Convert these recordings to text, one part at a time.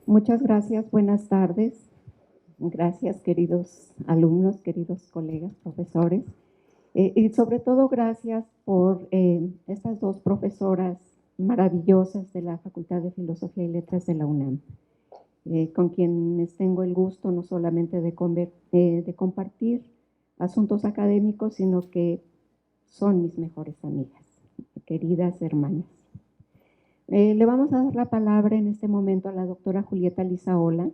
Muchas gracias, buenas tardes. Gracias, queridos alumnos, queridos colegas, profesores. Y sobre todo, gracias por estas dos profesoras maravillosas de la Facultad de Filosofía y Letras de la UNAM, con quienes tengo el gusto no solamente de compartir asuntos académicos, sino que son mis mejores amigas, queridas hermanas. Le vamos a dar la palabra en este momento a la doctora Julieta Lizaola,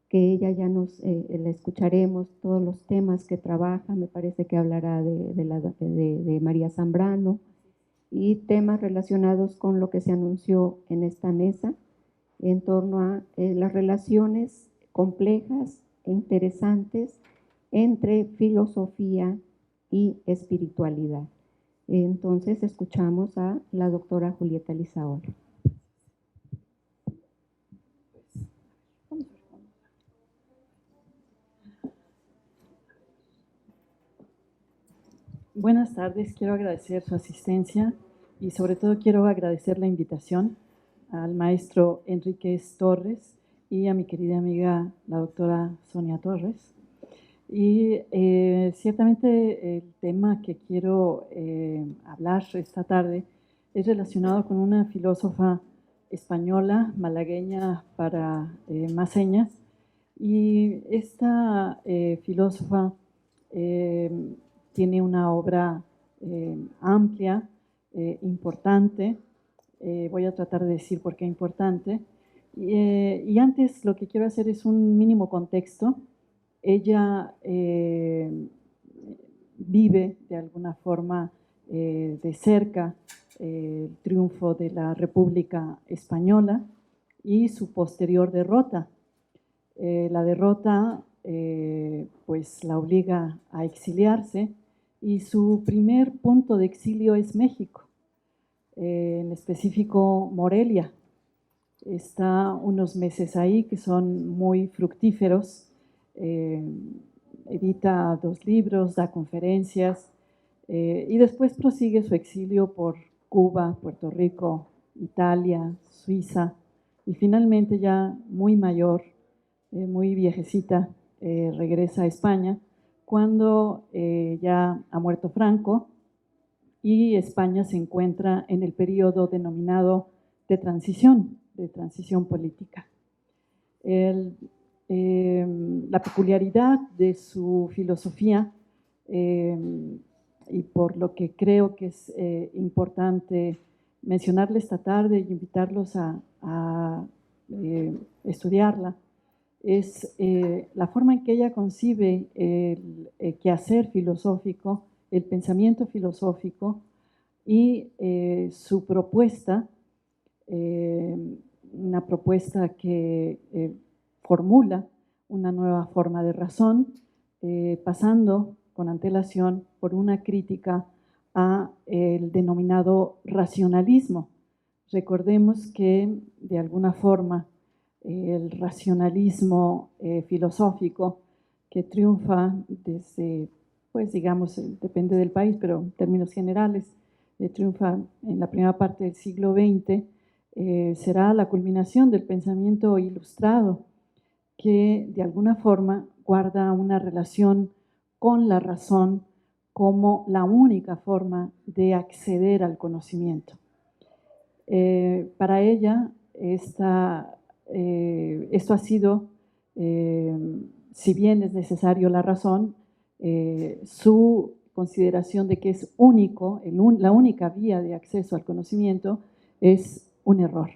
que ella ya la escucharemos, todos los temas que trabaja, me parece que hablará de María Zambrano y temas relacionados con lo que se anunció en esta mesa en torno a las relaciones complejas e interesantes entre filosofía y espiritualidad. Entonces escuchamos a la doctora Julieta Lizaola. Buenas tardes, quiero agradecer su asistencia y sobre todo quiero agradecer la invitación al maestro Enríquez Torres y a mi querida amiga la doctora Sonia Torres. Y ciertamente el tema que quiero hablar esta tarde es relacionado con una filósofa española, malagueña para más señas, y esta filósofa tiene una obra amplia, importante. Voy a tratar de decir por qué importante. Y antes lo que quiero hacer es un mínimo contexto. Ella vive de alguna forma de cerca el triunfo de la República Española y su posterior derrota. La derrota pues la obliga a exiliarse y su primer punto de exilio es México, en específico Morelia. Está unos meses ahí que son muy fructíferos, edita 2 libros, da conferencias y después prosigue su exilio por Cuba, Puerto Rico, Italia, Suiza y finalmente ya muy mayor, muy viejecita, regresa a España cuando ya ha muerto Franco y España se encuentra en el periodo denominado de transición política. La peculiaridad de su filosofía, y por lo que creo que es importante mencionarle esta tarde y invitarlos a estudiarla, es la forma en que ella concibe el quehacer filosófico, el pensamiento filosófico y su propuesta, una propuesta que formula una nueva forma de razón, pasando con antelación por una crítica a el denominado racionalismo. Recordemos que de alguna forma el racionalismo filosófico que triunfa desde, pues digamos, depende del país, pero en términos generales, triunfa en la primera parte del siglo XX, será la culminación del pensamiento ilustrado que de alguna forma guarda una relación con la razón como la única forma de acceder al conocimiento. Para ella, esto ha sido, si bien es necesario la razón, su consideración de que es único, la única vía de acceso al conocimiento es un error.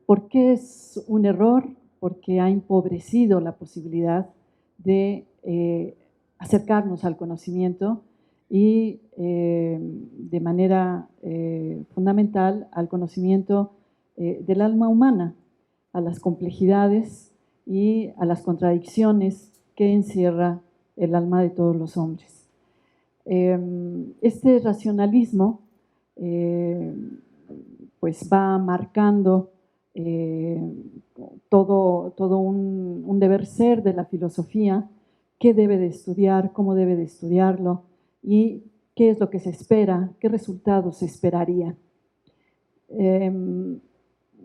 ¿Por qué es un error? Porque ha empobrecido la posibilidad de acercarnos al conocimiento y de manera fundamental al conocimiento del alma humana, a las complejidades y a las contradicciones que encierra el alma de todos los hombres. Este racionalismo pues va marcando todo un deber ser de la filosofía, qué debe de estudiar, cómo debe de estudiarlo y qué es lo que se espera, qué resultados se esperaría.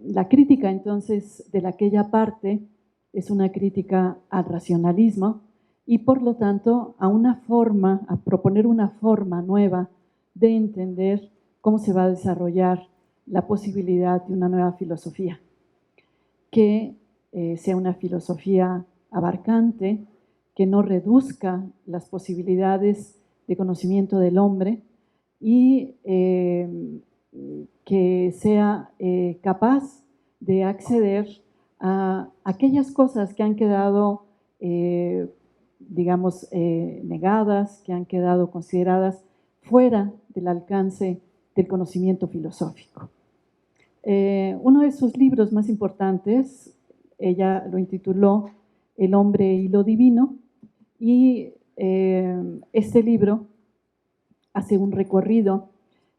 La crítica entonces de aquella parte es una crítica al racionalismo y por lo tanto a proponer una forma nueva de entender cómo se va a desarrollar la posibilidad de una nueva filosofía, que sea una filosofía abarcante, que no reduzca las posibilidades de conocimiento del hombre y que sea capaz de acceder a aquellas cosas que han quedado, digamos, negadas, que han quedado consideradas fuera del alcance del conocimiento filosófico. Uno de sus libros más importantes, ella lo intituló El hombre y lo divino, y este libro hace un recorrido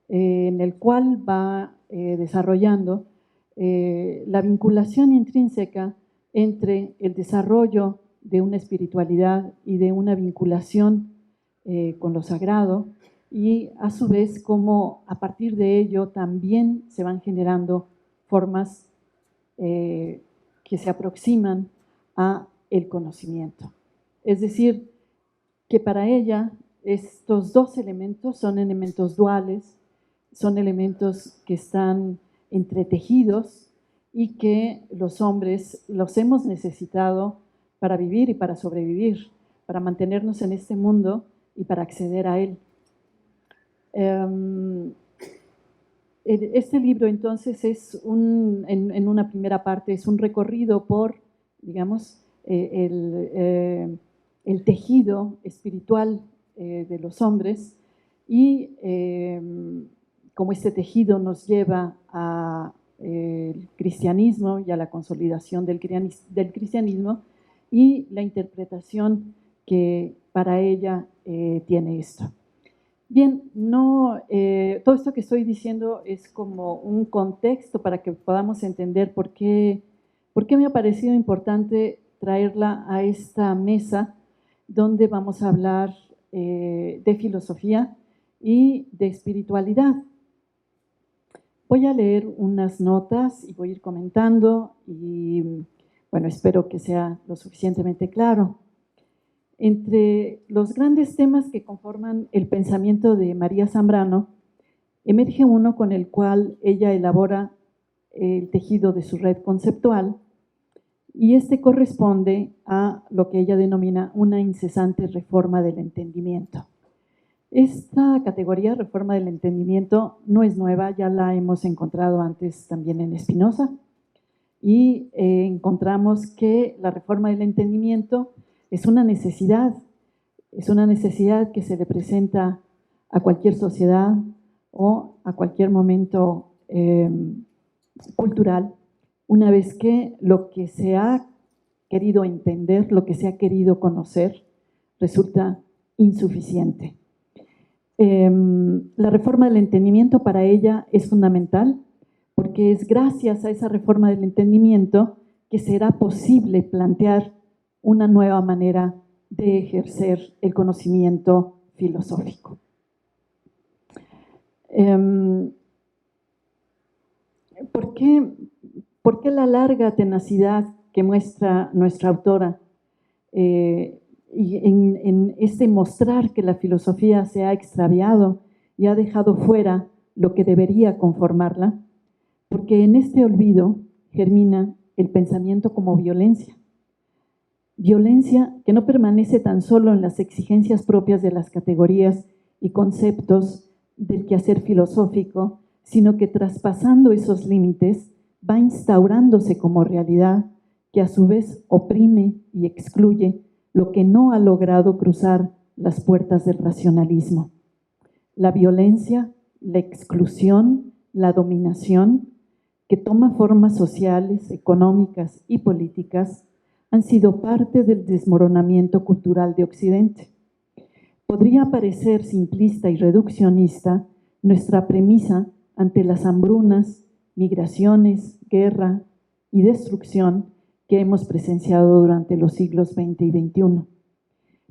en el cual va desarrollando la vinculación intrínseca entre el desarrollo de una espiritualidad y de una vinculación con lo sagrado, y a su vez cómo a partir de ello también se van generando formas que se aproximan a el conocimiento. Es decir, que para ella estos dos elementos son elementos duales, son elementos que están entretejidos y que los hombres los hemos necesitado para vivir y para sobrevivir, para mantenernos en este mundo y para acceder a él. Este libro entonces es en una primera parte es un recorrido por, digamos, el tejido espiritual de los hombres y cómo este tejido nos lleva al cristianismo y a la consolidación del cristianismo y la interpretación que para ella tiene esto. Bien, todo esto que estoy diciendo es como un contexto para que podamos entender por qué me ha parecido importante traerla a esta mesa donde vamos a hablar de filosofía y de espiritualidad. Voy a leer unas notas y voy a ir comentando y, bueno, espero que sea lo suficientemente claro. Entre los grandes temas que conforman el pensamiento de María Zambrano, emerge uno con el cual ella elabora el tejido de su red conceptual, y este corresponde a lo que ella denomina una incesante reforma del entendimiento. Esta categoría, reforma del entendimiento, no es nueva, ya la hemos encontrado antes también en Spinoza, y encontramos que la reforma del entendimiento es una necesidad que se le presenta a cualquier sociedad o a cualquier momento cultural, una vez que lo que se ha querido entender, lo que se ha querido conocer, resulta insuficiente. La reforma del entendimiento para ella es fundamental porque es gracias a esa reforma del entendimiento que será posible plantear una nueva manera de ejercer el conocimiento filosófico. ¿Por qué la larga tenacidad que muestra nuestra autora y en este mostrar que la filosofía se ha extraviado y ha dejado fuera lo que debería conformarla? Porque en este olvido germina el pensamiento como violencia. Violencia que no permanece tan solo en las exigencias propias de las categorías y conceptos del quehacer filosófico, sino que traspasando esos límites va instaurándose como realidad que a su vez oprime y excluye lo que no ha logrado cruzar las puertas del racionalismo. La violencia, la exclusión, la dominación, que toma formas sociales, económicas y políticas, han sido parte del desmoronamiento cultural de Occidente. Podría parecer simplista y reduccionista nuestra premisa ante las hambrunas, migraciones, guerra y destrucción que hemos presenciado durante los siglos XX y XXI.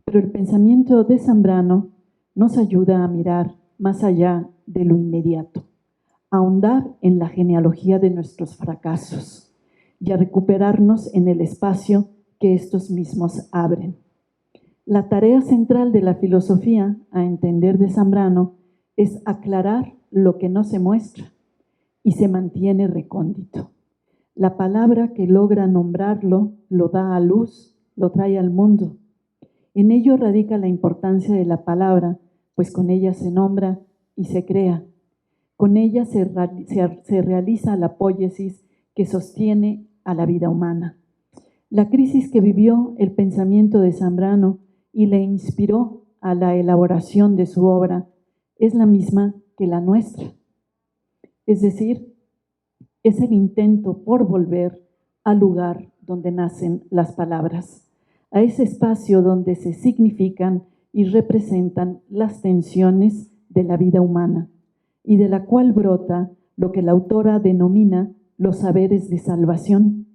Pero el pensamiento de Zambrano nos ayuda a mirar más allá de lo inmediato, ahondar en la genealogía de nuestros fracasos y a recuperarnos en el espacio que estos mismos abren. La tarea central de la filosofía, a entender de Zambrano, es aclarar lo que no se muestra y se mantiene recóndito. La palabra que logra nombrarlo lo da a luz, lo trae al mundo. En ello radica la importancia de la palabra, pues con ella se nombra y se crea. Con ella se realiza la poiesis que sostiene a la vida humana. La crisis que vivió el pensamiento de Zambrano y le inspiró a la elaboración de su obra es la misma que la nuestra. Es decir, es el intento por volver al lugar donde nacen las palabras, a ese espacio donde se significan y representan las tensiones de la vida humana y de la cual brota lo que la autora denomina los saberes de salvación,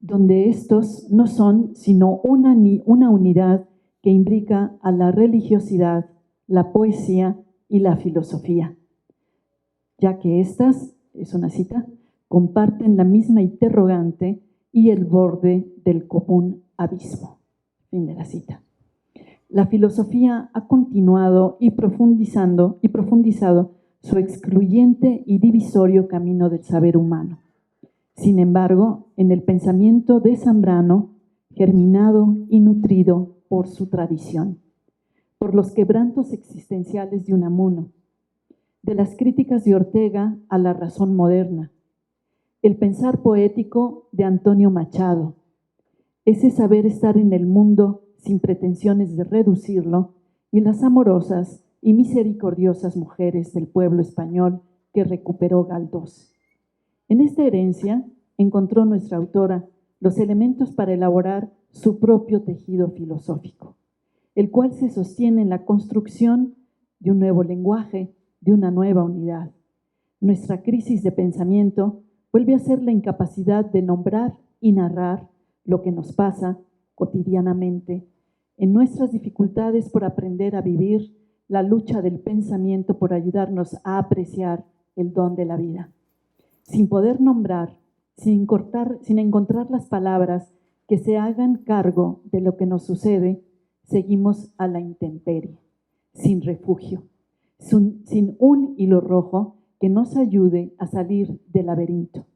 donde estos no son sino una unidad que imbrica a la religiosidad, la poesía y la filosofía, ya que estas, es una cita, comparten la misma interrogante y el borde del común abismo. Fin de la cita. La filosofía ha continuado y profundizado su excluyente y divisorio camino del saber humano. Sin embargo, en el pensamiento de Zambrano, germinado y nutrido por su tradición, por los quebrantos existenciales de Unamuno, de las críticas de Ortega a la razón moderna, el pensar poético de Antonio Machado, ese saber estar en el mundo sin pretensiones de reducirlo, y las amorosas y misericordiosas mujeres del pueblo español que recuperó Galdós. En esta herencia encontró nuestra autora los elementos para elaborar su propio tejido filosófico, el cual se sostiene en la construcción de un nuevo lenguaje, de una nueva unidad. Nuestra crisis de pensamiento vuelve a ser la incapacidad de nombrar y narrar lo que nos pasa cotidianamente, en nuestras dificultades por aprender a vivir la lucha del pensamiento por ayudarnos a apreciar el don de la vida. Sin poder nombrar, sin encontrar las palabras que se hagan cargo de lo que nos sucede, seguimos a la intemperie, sin refugio, sin un hilo rojo que nos ayude a salir del laberinto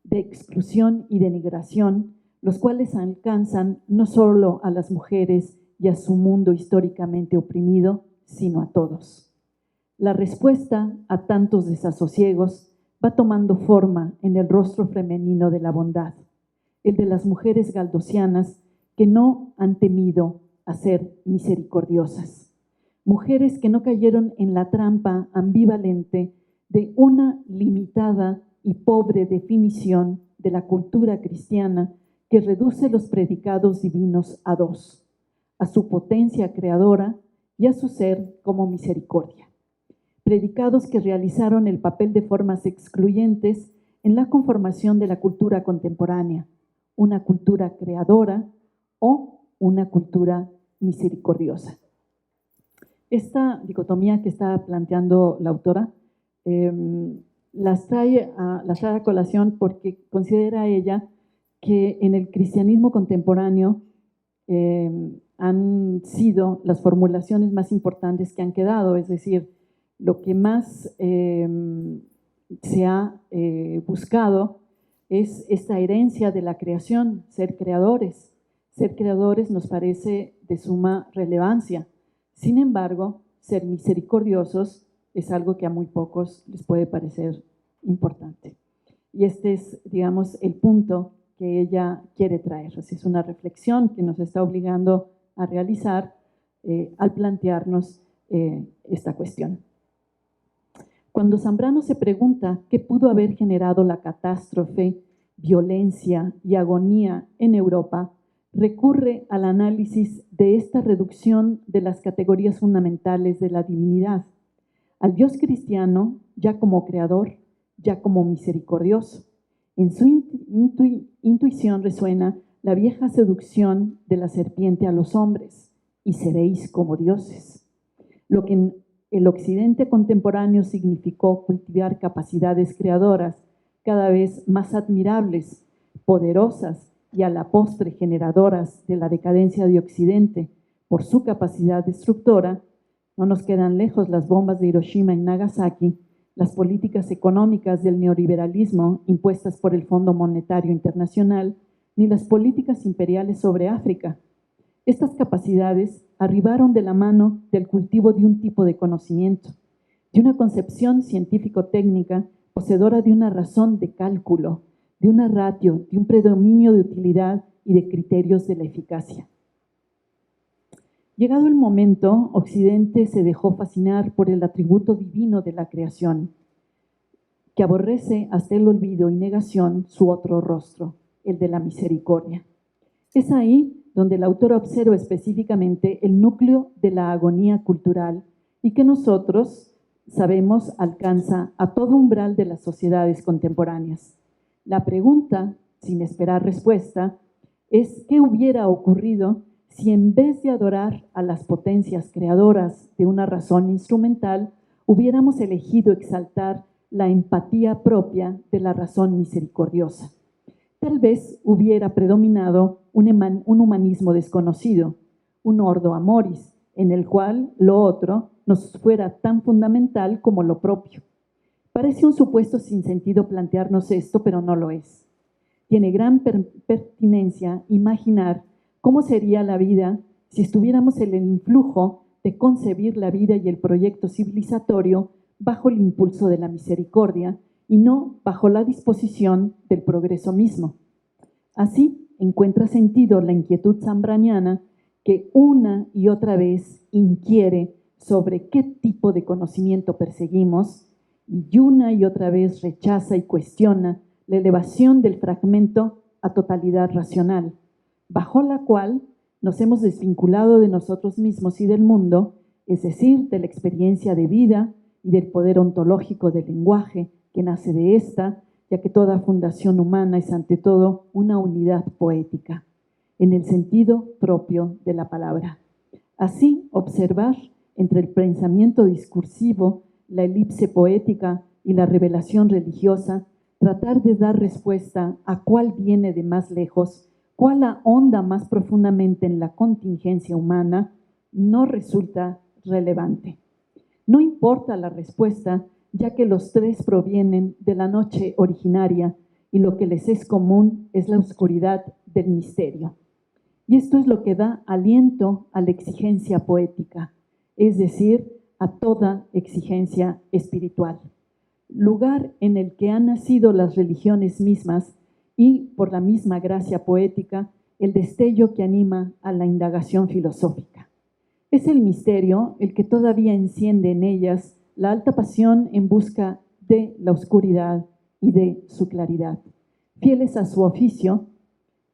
de exclusión y denigración, los cuales alcanzan no solo a las mujeres y a su mundo históricamente oprimido, sino a todos. La respuesta a tantos desasosiegos va tomando forma en el rostro femenino de la bondad, el de las mujeres galdosianas que no han temido a ser misericordiosas. Mujeres que no cayeron en la trampa ambivalente de una limitada y pobre definición de la cultura cristiana que reduce los predicados divinos a dos, a su potencia creadora y a su ser como misericordia. Predicados que realizaron el papel de formas excluyentes en la conformación de la cultura contemporánea, una cultura creadora o una cultura misericordiosa. Esta dicotomía que está planteando la autora las trae a colación porque considera ella que en el cristianismo contemporáneo han sido las formulaciones más importantes que han quedado, es decir, lo que más se ha buscado es esta herencia de la creación, ser creadores. Ser creadores nos parece de suma relevancia. Sin embargo, ser misericordiosos es algo que a muy pocos les puede parecer importante. Y este es, digamos, el punto que ella quiere traer. Así es una reflexión que nos está obligando a realizar al plantearnos esta cuestión. Cuando Zambrano se pregunta qué pudo haber generado la catástrofe, violencia y agonía en Europa, recurre al análisis de esta reducción de las categorías fundamentales de la divinidad, al Dios cristiano ya como creador, ya como misericordioso. En su intuición resuena la vieja seducción de la serpiente a los hombres, y seréis como dioses. Lo que El occidente contemporáneo significó cultivar capacidades creadoras cada vez más admirables, poderosas y a la postre generadoras de la decadencia de Occidente por su capacidad destructora. No nos quedan lejos las bombas de Hiroshima y Nagasaki, las políticas económicas del neoliberalismo impuestas por el Fondo Monetario Internacional, ni las políticas imperiales sobre África. Estas capacidades arribaron de la mano del cultivo de un tipo de conocimiento, de una concepción científico-técnica poseedora de una razón de cálculo, de una ratio, de un predominio de utilidad y de criterios de la eficacia. Llegado el momento, Occidente se dejó fascinar por el atributo divino de la creación, que aborrece hasta el olvido y negación su otro rostro, el de la misericordia. Es ahí donde el autor observa específicamente el núcleo de la agonía cultural y que nosotros sabemos alcanza a todo umbral de las sociedades contemporáneas. La pregunta, sin esperar respuesta, es ¿qué hubiera ocurrido si en vez de adorar a las potencias creadoras de una razón instrumental, hubiéramos elegido exaltar la empatía propia de la razón misericordiosa? Tal vez hubiera predominado un humanismo desconocido, un ordo amoris, en el cual lo otro nos fuera tan fundamental como lo propio. Parece un supuesto sin sentido plantearnos esto, pero no lo es. Tiene gran pertinencia imaginar cómo sería la vida si estuviéramos en el influjo de concebir la vida y el proyecto civilizatorio bajo el impulso de la misericordia y no bajo la disposición del progreso mismo. Así encuentra sentido la inquietud zambraniana que una y otra vez inquiere sobre qué tipo de conocimiento perseguimos y una y otra vez rechaza y cuestiona la elevación del fragmento a totalidad racional, bajo la cual nos hemos desvinculado de nosotros mismos y del mundo, es decir, de la experiencia de vida y del poder ontológico del lenguaje que nace de esta, ya que toda fundación humana es ante todo una unidad poética, en el sentido propio de la palabra. Así, observar entre el pensamiento discursivo, la elipse poética y la revelación religiosa, tratar de dar respuesta a cuál viene de más lejos, cuál ahonda más profundamente en la contingencia humana, no resulta relevante. No importa la respuesta, ya que los tres provienen de la noche originaria y lo que les es común es la oscuridad del misterio. Y esto es lo que da aliento a la exigencia poética, es decir, a toda exigencia espiritual. Lugar en el que han nacido las religiones mismas y, por la misma gracia poética, el destello que anima a la indagación filosófica. Es el misterio el que todavía enciende en ellas la alta pasión en busca de la oscuridad y de su claridad, fieles a su oficio,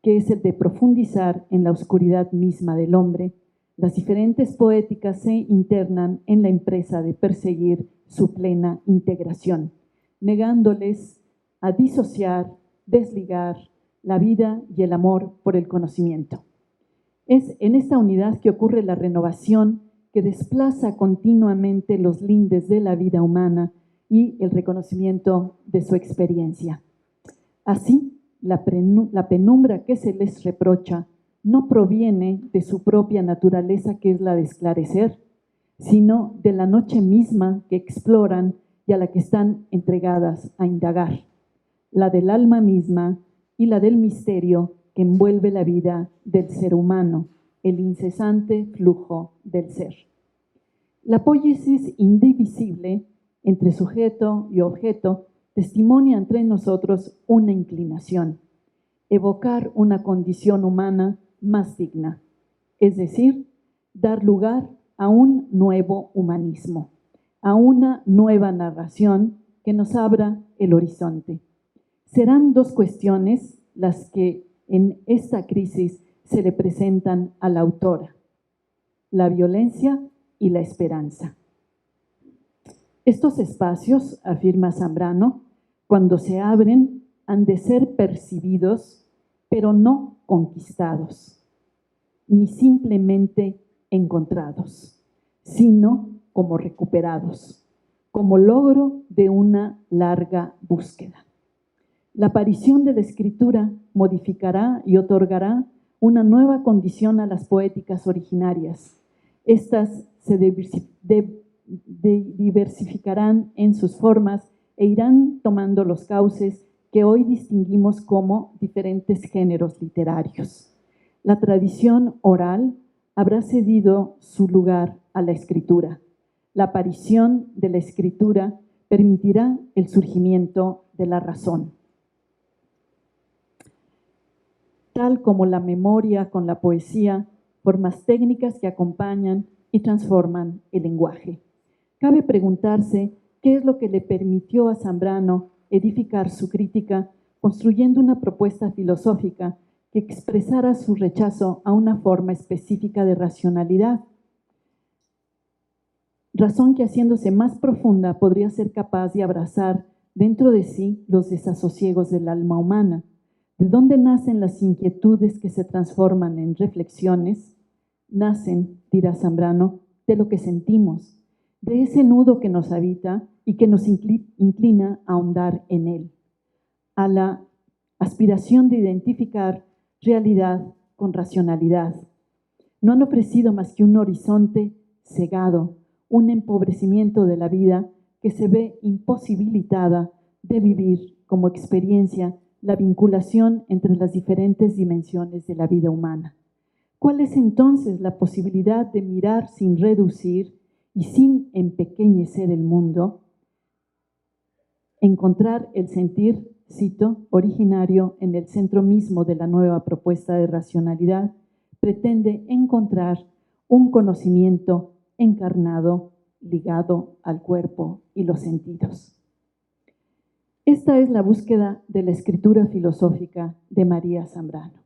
que es el de profundizar en la oscuridad misma del hombre. Las diferentes poéticas se internan en la empresa de perseguir su plena integración, negándoles a disociar, desligar la vida y el amor por el conocimiento. Es en esta unidad que ocurre la renovación que desplaza continuamente los lindes de la vida humana y el reconocimiento de su experiencia. Así, la penumbra que se les reprocha no proviene de su propia naturaleza, que es la de esclarecer, sino de la noche misma que exploran y a la que están entregadas a indagar, la del alma misma y la del misterio que envuelve la vida del ser humano, el incesante flujo del ser. La poiesis indivisible entre sujeto y objeto testimonia entre nosotros una inclinación, evocar una condición humana más digna, es decir, dar lugar a un nuevo humanismo, a una nueva narración que nos abra el horizonte. Serán dos cuestiones las que en esta crisis se le presentan a la autora: la violencia y la esperanza. Estos espacios, afirma Zambrano, cuando se abren, han de ser percibidos, pero no conquistados, ni simplemente encontrados, sino como recuperados, como logro de una larga búsqueda. La aparición de la escritura modificará y otorgará una nueva condición a las poéticas originarias. Estas se diversificarán en sus formas e irán tomando los cauces que hoy distinguimos como diferentes géneros literarios. La tradición oral habrá cedido su lugar a la escritura. La aparición de la escritura permitirá el surgimiento de la razón. Tal como la memoria con la poesía, formas técnicas que acompañan y transforman el lenguaje. Cabe preguntarse qué es lo que le permitió a Zambrano edificar su crítica construyendo una propuesta filosófica que expresara su rechazo a una forma específica de racionalidad. Razón que, haciéndose más profunda, podría ser capaz de abrazar dentro de sí los desasosiegos del alma humana. ¿De dónde nacen las inquietudes que se transforman en reflexiones? Nacen, dirá Zambrano, de lo que sentimos, de ese nudo que nos habita y que nos inclina a ahondar en él, a la aspiración de identificar realidad con racionalidad. No han ofrecido más que un horizonte cegado, un empobrecimiento de la vida que se ve imposibilitada de vivir como experiencia la vinculación entre las diferentes dimensiones de la vida humana. ¿Cuál es entonces la posibilidad de mirar sin reducir y sin empequeñecer el mundo? Encontrar el sentir, cito, originario en el centro mismo de la nueva propuesta de racionalidad, pretende encontrar un conocimiento encarnado, ligado al cuerpo y los sentidos. Esta es la búsqueda de la escritura filosófica de María Zambrano.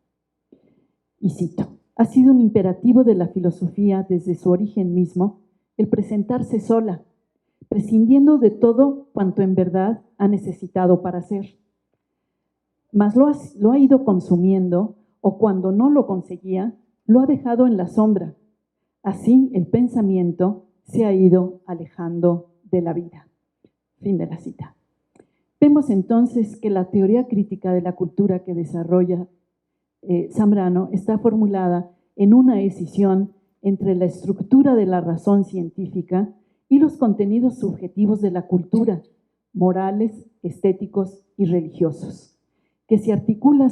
Y cito, ha sido un imperativo de la filosofía desde su origen mismo el presentarse sola, prescindiendo de todo cuanto en verdad ha necesitado para ser. Mas lo ha ido consumiendo, o cuando no lo conseguía, lo ha dejado en la sombra. Así el pensamiento se ha ido alejando de la vida. Fin de la cita. Vemos entonces que la teoría crítica de la cultura que desarrolla Zambrano está formulada en una escisión entre la estructura de la razón científica y los contenidos subjetivos de la cultura, morales, estéticos y religiosos, que se articula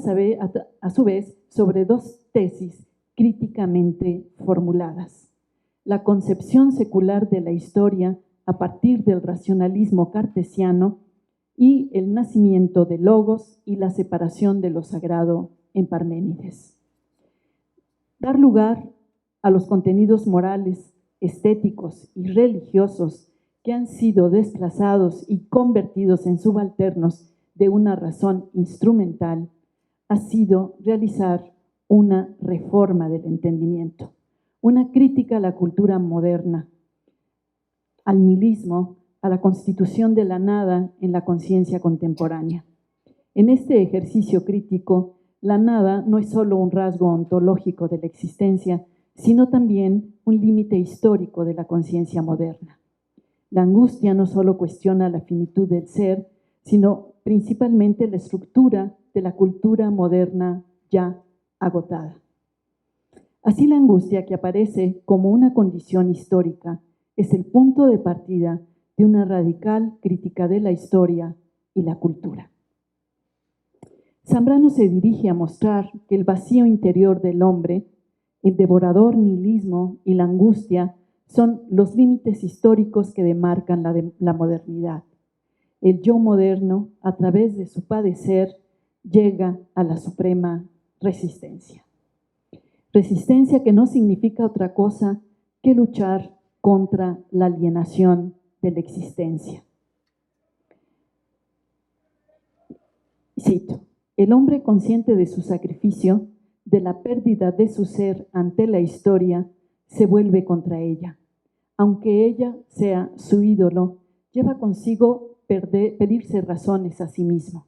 a su vez sobre dos tesis críticamente formuladas. La concepción secular de la historia a partir del racionalismo cartesiano y el nacimiento de Logos y la separación de lo sagrado en Parménides. Dar lugar a los contenidos morales, estéticos y religiosos que han sido desplazados y convertidos en subalternos de una razón instrumental ha sido realizar una reforma del entendimiento, una crítica a la cultura moderna, al nihilismo, a la constitución de la nada en la conciencia contemporánea. En este ejercicio crítico, la nada no es solo un rasgo ontológico de la existencia, sino también un límite histórico de la conciencia moderna. La angustia no solo cuestiona la finitud del ser, sino principalmente la estructura de la cultura moderna ya agotada. Así, la angustia, que aparece como una condición histórica, es el punto de partida de una radical crítica de la historia y la cultura. Zambrano se dirige a mostrar que el vacío interior del hombre, el devorador nihilismo y la angustia son los límites históricos que demarcan la modernidad. El yo moderno, a través de su padecer, llega a la suprema resistencia. Resistencia que no significa otra cosa que luchar contra la alienación de la existencia. Cito, el hombre consciente de su sacrificio, de la pérdida de su ser ante la historia, se vuelve contra ella. Aunque ella sea su ídolo, lleva consigo pedirse razones a sí mismo,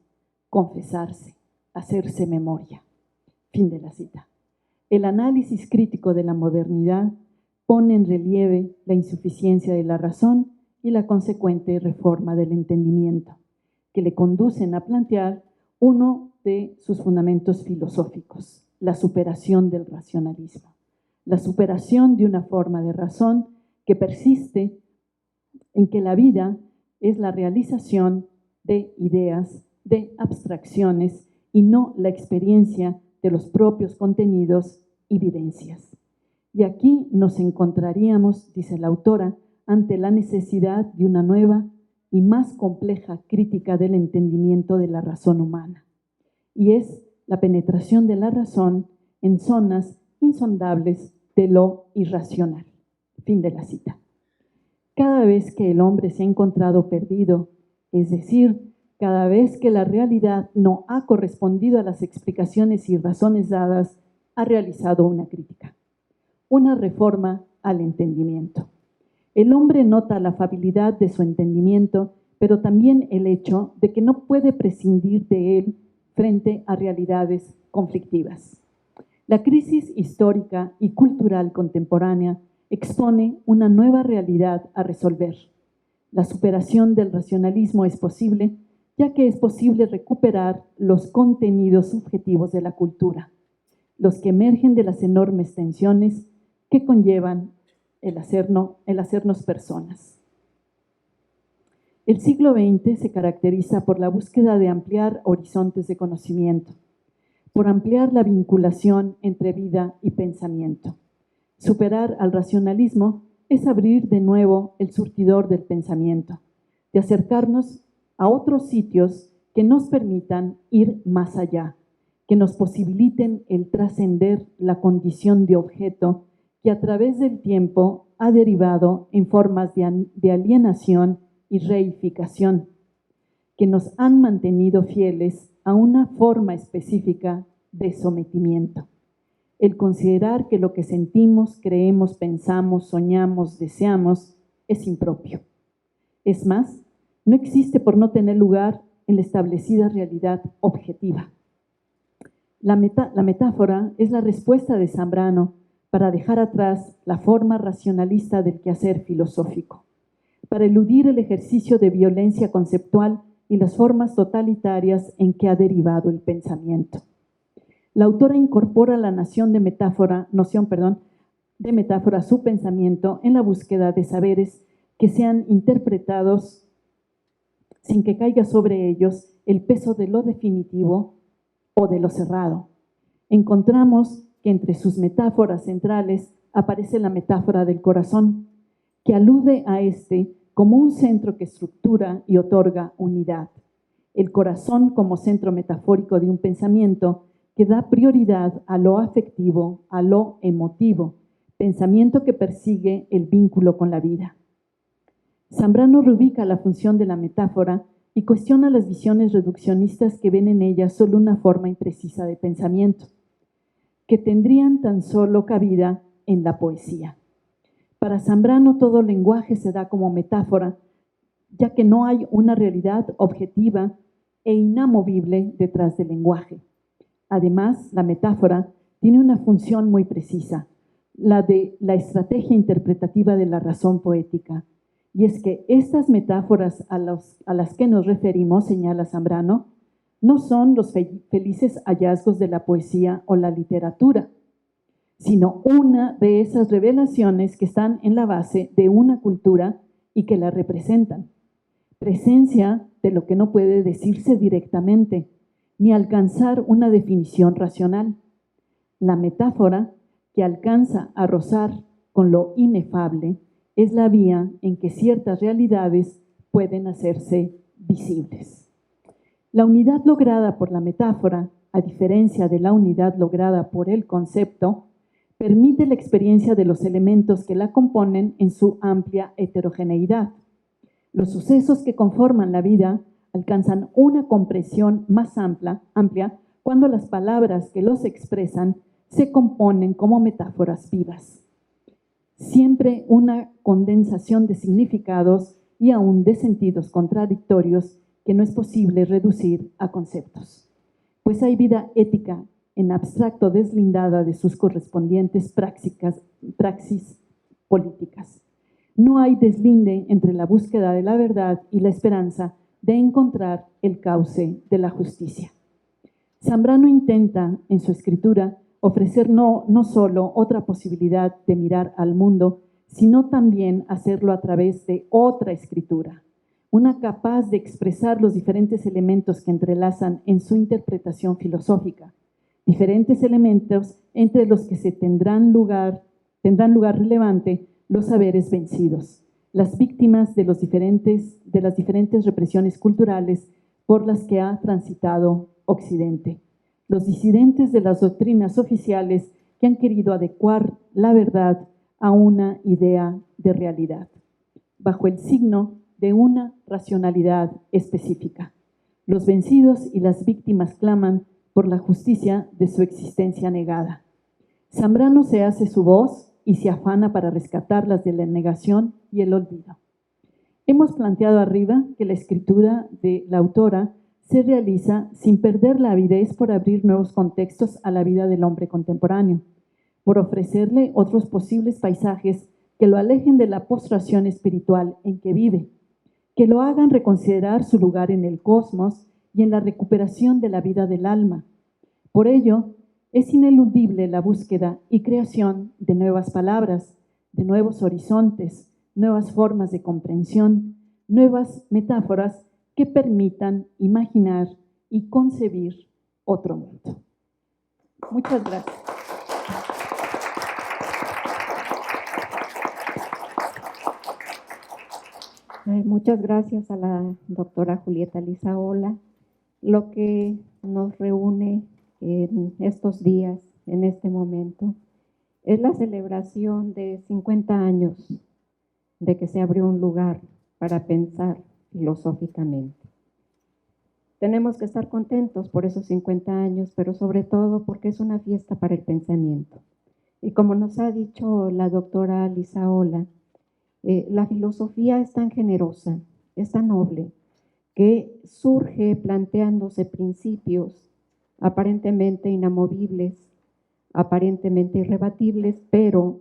confesarse, hacerse memoria. Fin de la cita. El análisis crítico de la modernidad pone en relieve la insuficiencia de la razón y la consecuente reforma del entendimiento, que le conducen a plantear uno de sus fundamentos filosóficos, la superación del racionalismo, la superación de una forma de razón que persiste en que la vida es la realización de ideas, de abstracciones y no la experiencia de los propios contenidos y vivencias. Y aquí nos encontraríamos, dice la autora, ante la necesidad de una nueva y más compleja crítica del entendimiento de la razón humana, y es la penetración de la razón en zonas insondables de lo irracional. Fin de la cita. Cada vez que el hombre se ha encontrado perdido, es decir, cada vez que la realidad no ha correspondido a las explicaciones y razones dadas, ha realizado una crítica, una reforma al entendimiento. El hombre nota la afabilidad de su entendimiento, pero también el hecho de que no puede prescindir de él frente a realidades conflictivas. La crisis histórica y cultural contemporánea expone una nueva realidad a resolver. La superación del racionalismo es posible, ya que es posible recuperar los contenidos subjetivos de la cultura, los que emergen de las enormes tensiones que conllevan el hacernos personas. El siglo XX se caracteriza por la búsqueda de ampliar horizontes de conocimiento, por ampliar la vinculación entre vida y pensamiento. Superar al racionalismo es abrir de nuevo el surtidor del pensamiento, de acercarnos a otros sitios que nos permitan ir más allá, que nos posibiliten el trascender la condición de objeto que a través del tiempo ha derivado en formas de alienación y reificación, que nos han mantenido fieles a una forma específica de sometimiento. El considerar que lo que sentimos, creemos, pensamos, soñamos, deseamos, es impropio. Es más, no existe por no tener lugar en la establecida realidad objetiva. La metáfora es la respuesta de Zambrano para dejar atrás la forma racionalista del quehacer filosófico, para eludir el ejercicio de violencia conceptual y las formas totalitarias en que ha derivado el pensamiento. La autora incorpora la noción de metáfora a su pensamiento en la búsqueda de saberes que sean interpretados sin que caiga sobre ellos el peso de lo definitivo o de lo cerrado. Encontramos que entre sus metáforas centrales aparece la metáfora del corazón, que alude a este como un centro que estructura y otorga unidad. El corazón como centro metafórico de un pensamiento que da prioridad a lo afectivo, a lo emotivo, pensamiento que persigue el vínculo con la vida. Zambrano reubica la función de la metáfora y cuestiona las visiones reduccionistas que ven en ella solo una forma imprecisa de pensamiento, que tendrían tan solo cabida en la poesía. Para Zambrano todo lenguaje se da como metáfora, ya que no hay una realidad objetiva e inamovible detrás del lenguaje. Además, la metáfora tiene una función muy precisa, la de la estrategia interpretativa de la razón poética. Y es que estas metáforas a las que nos referimos, señala Zambrano, no son los felices hallazgos de la poesía o la literatura, sino una de esas revelaciones que están en la base de una cultura y que la representan. Presencia de lo que no puede decirse directamente, ni alcanzar una definición racional. La metáfora, que alcanza a rozar con lo inefable, es la vía en que ciertas realidades pueden hacerse visibles. La unidad lograda por la metáfora, a diferencia de la unidad lograda por el concepto, permite la experiencia de los elementos que la componen en su amplia heterogeneidad. Los sucesos que conforman la vida alcanzan una comprensión más amplia cuando las palabras que los expresan se componen como metáforas vivas. Siempre una condensación de significados y aún de sentidos contradictorios que no es posible reducir a conceptos. Pues hay vida ética en abstracto deslindada de sus correspondientes praxis políticas. No hay deslinde entre la búsqueda de la verdad y la esperanza de encontrar el cauce de la justicia. Zambrano intenta, en su escritura, ofrecer no solo otra posibilidad de mirar al mundo, sino también hacerlo a través de otra escritura, una capaz de expresar los diferentes elementos que entrelazan en su interpretación filosófica, diferentes elementos entre los que tendrán lugar relevante los saberes vencidos, las víctimas de las diferentes represiones culturales por las que ha transitado Occidente, los disidentes de las doctrinas oficiales que han querido adecuar la verdad a una idea de realidad, bajo el signo de una racionalidad específica. Los vencidos y las víctimas claman por la justicia de su existencia negada. Zambrano se hace su voz y se afana para rescatarlas de la negación y el olvido. Hemos planteado arriba que la escritura de la autora se realiza sin perder la avidez por abrir nuevos contextos a la vida del hombre contemporáneo, por ofrecerle otros posibles paisajes que lo alejen de la postración espiritual en que vive, que lo hagan reconsiderar su lugar en el cosmos y en la recuperación de la vida del alma. Por ello, es ineludible la búsqueda y creación de nuevas palabras, de nuevos horizontes, nuevas formas de comprensión, nuevas metáforas que permitan imaginar y concebir otro mundo. Muchas gracias. Muchas gracias a la doctora Julieta Lizaola. Lo que nos reúne en estos días, en este momento, es la celebración de 50 años de que se abrió un lugar para pensar filosóficamente. Tenemos que estar contentos por esos 50 años, pero sobre todo porque es una fiesta para el pensamiento. Y como nos ha dicho la doctora Lizaola, la filosofía es tan generosa, es tan noble, que surge planteándose principios aparentemente inamovibles, aparentemente irrebatibles, pero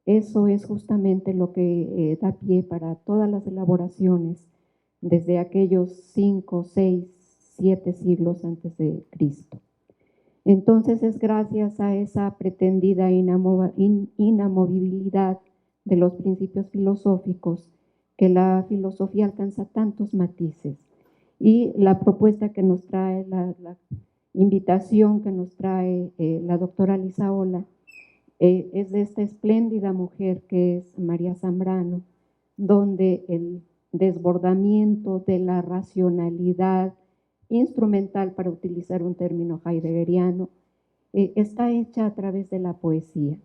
eso es justamente lo que da pie para todas las elaboraciones desde aquellos 5, 6, 7 siglos antes de Cristo. Entonces es gracias a esa pretendida inamovibilidad de los principios filosóficos que la filosofía alcanza tantos matices. Y la propuesta que nos trae, la invitación que nos trae la doctora Lizaola, es de esta espléndida mujer que es María Zambrano, donde el desbordamiento de la racionalidad instrumental, para utilizar un término heideggeriano, está hecha a través de la poesía.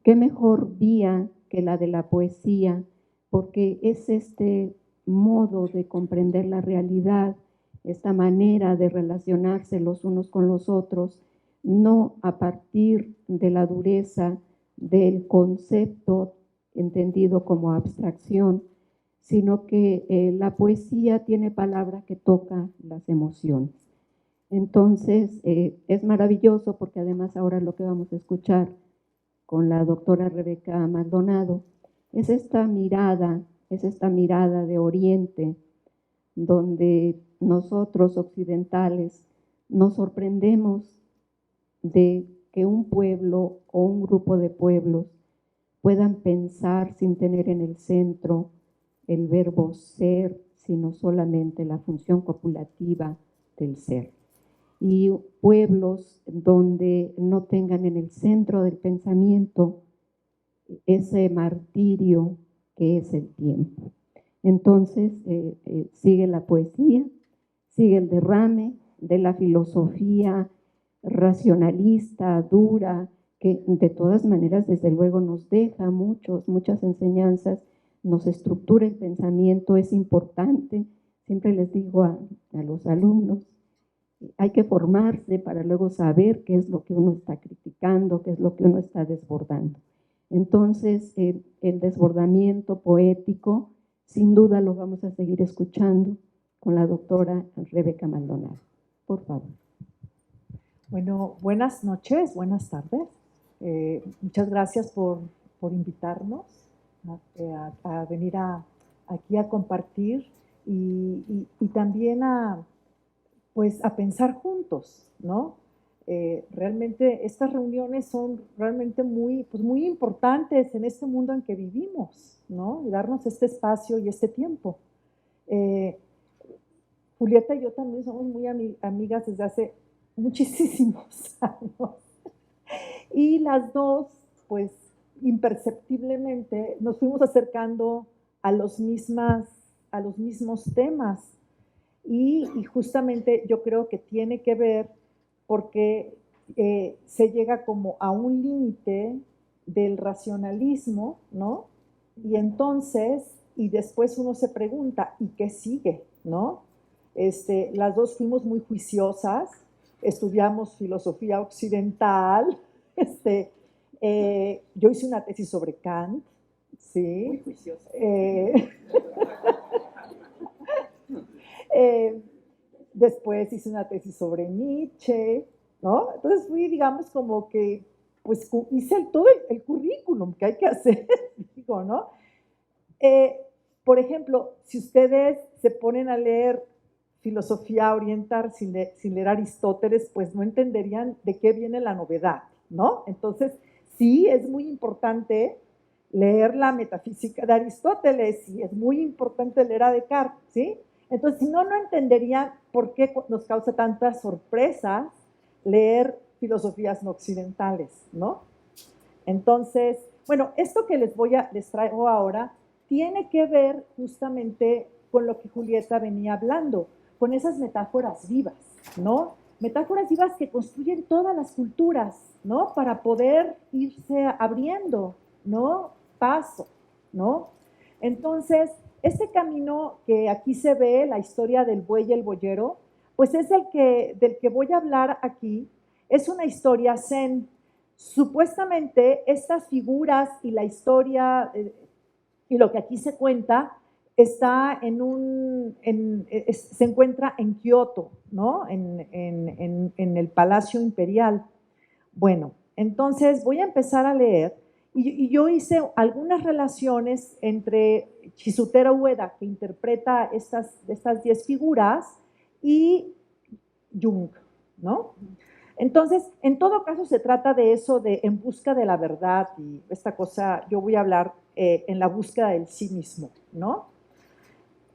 ¿Qué mejor vía que la de la poesía? Porque es este modo de comprender la realidad, esta manera de relacionarse los unos con los otros, no a partir de la dureza del concepto entendido como abstracción, sino que la poesía tiene palabra que toca las emociones. Entonces, es maravilloso porque además ahora lo que vamos a escuchar con la doctora Rebeca Maldonado es esta mirada de Oriente, donde nosotros occidentales nos sorprendemos de que un pueblo o un grupo de pueblos puedan pensar sin tener en el centro el verbo ser, sino solamente la función copulativa del ser. Y pueblos donde no tengan en el centro del pensamiento ese martirio que es el tiempo. Entonces, sigue la poesía, sigue el derrame de la filosofía racionalista, dura, que de todas maneras, desde luego, nos deja muchas enseñanzas, nos estructura el pensamiento, es importante. Siempre les digo a los alumnos, hay que formarse para luego saber qué es lo que uno está criticando, qué es lo que uno está desbordando. Entonces, el desbordamiento poético, sin duda lo vamos a seguir escuchando con la doctora Rebeca Maldonado. Por favor. Bueno, buenas noches, buenas tardes. Muchas gracias por invitarnos. a venir aquí a compartir y también pues a pensar juntos, ¿no? Realmente estas reuniones son realmente pues muy importantes en este mundo en que vivimos, ¿no? Y darnos este espacio y este tiempo. Julieta y yo también somos muy amigas desde hace muchísimos años. Y las dos, pues imperceptiblemente, nos fuimos acercando a los mismos temas. Y justamente yo creo que tiene que ver porque se llega como a un límite del racionalismo, ¿no? Y entonces, y después uno se pregunta, ¿y qué sigue? ¿No? Las dos fuimos muy juiciosas, estudiamos filosofía occidental, yo hice una tesis sobre Kant, ¿sí? Muy juiciosa. Después hice una tesis sobre Nietzsche, ¿no? Entonces fui, digamos, como que, pues hice todo el currículum que hay que hacer, digo, ¿no? Por ejemplo, si ustedes se ponen a leer filosofía oriental sin leer Aristóteles, pues no entenderían de qué viene la novedad, ¿no? Entonces, sí es muy importante leer la metafísica de Aristóteles y es muy importante leer a Descartes, ¿sí? Entonces, si no, no entenderían por qué nos causa tantas sorpresas leer filosofías no occidentales, ¿no? Entonces, bueno, esto que les traigo ahora tiene que ver justamente con lo que Julieta venía hablando, con esas metáforas vivas, ¿no? Metáforas vivas que construyen todas las culturas, ¿no? Para poder irse abriendo, ¿no? Paso, ¿no? Entonces, este camino que aquí se ve, la historia del buey y el boyero, pues es del que voy a hablar aquí. Es una historia zen. Supuestamente estas figuras y la historia y lo que aquí se cuenta está se encuentra en Kioto, ¿no? En el Palacio Imperial. Bueno, entonces voy a empezar a leer y yo hice algunas relaciones entre Shizutero Ueda, que interpreta estas 10 figuras, y Jung, ¿no? Entonces, en todo caso se trata de eso, de en busca de la verdad y esta cosa, yo voy a hablar en la búsqueda del sí mismo, ¿no?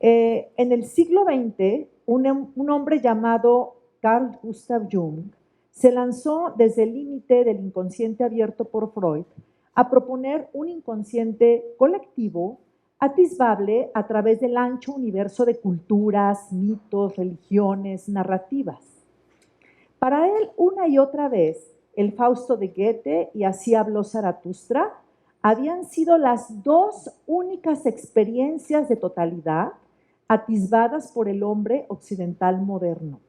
En el siglo XX, un hombre llamado Carl Gustav Jung se lanzó desde el límite del inconsciente abierto por Freud a proponer un inconsciente colectivo atisbable a través del ancho universo de culturas, mitos, religiones, narrativas. Para él, una y otra vez, el Fausto de Goethe y Así habló Zaratustra habían sido las dos únicas experiencias de totalidad atisbadas por el hombre occidental moderno.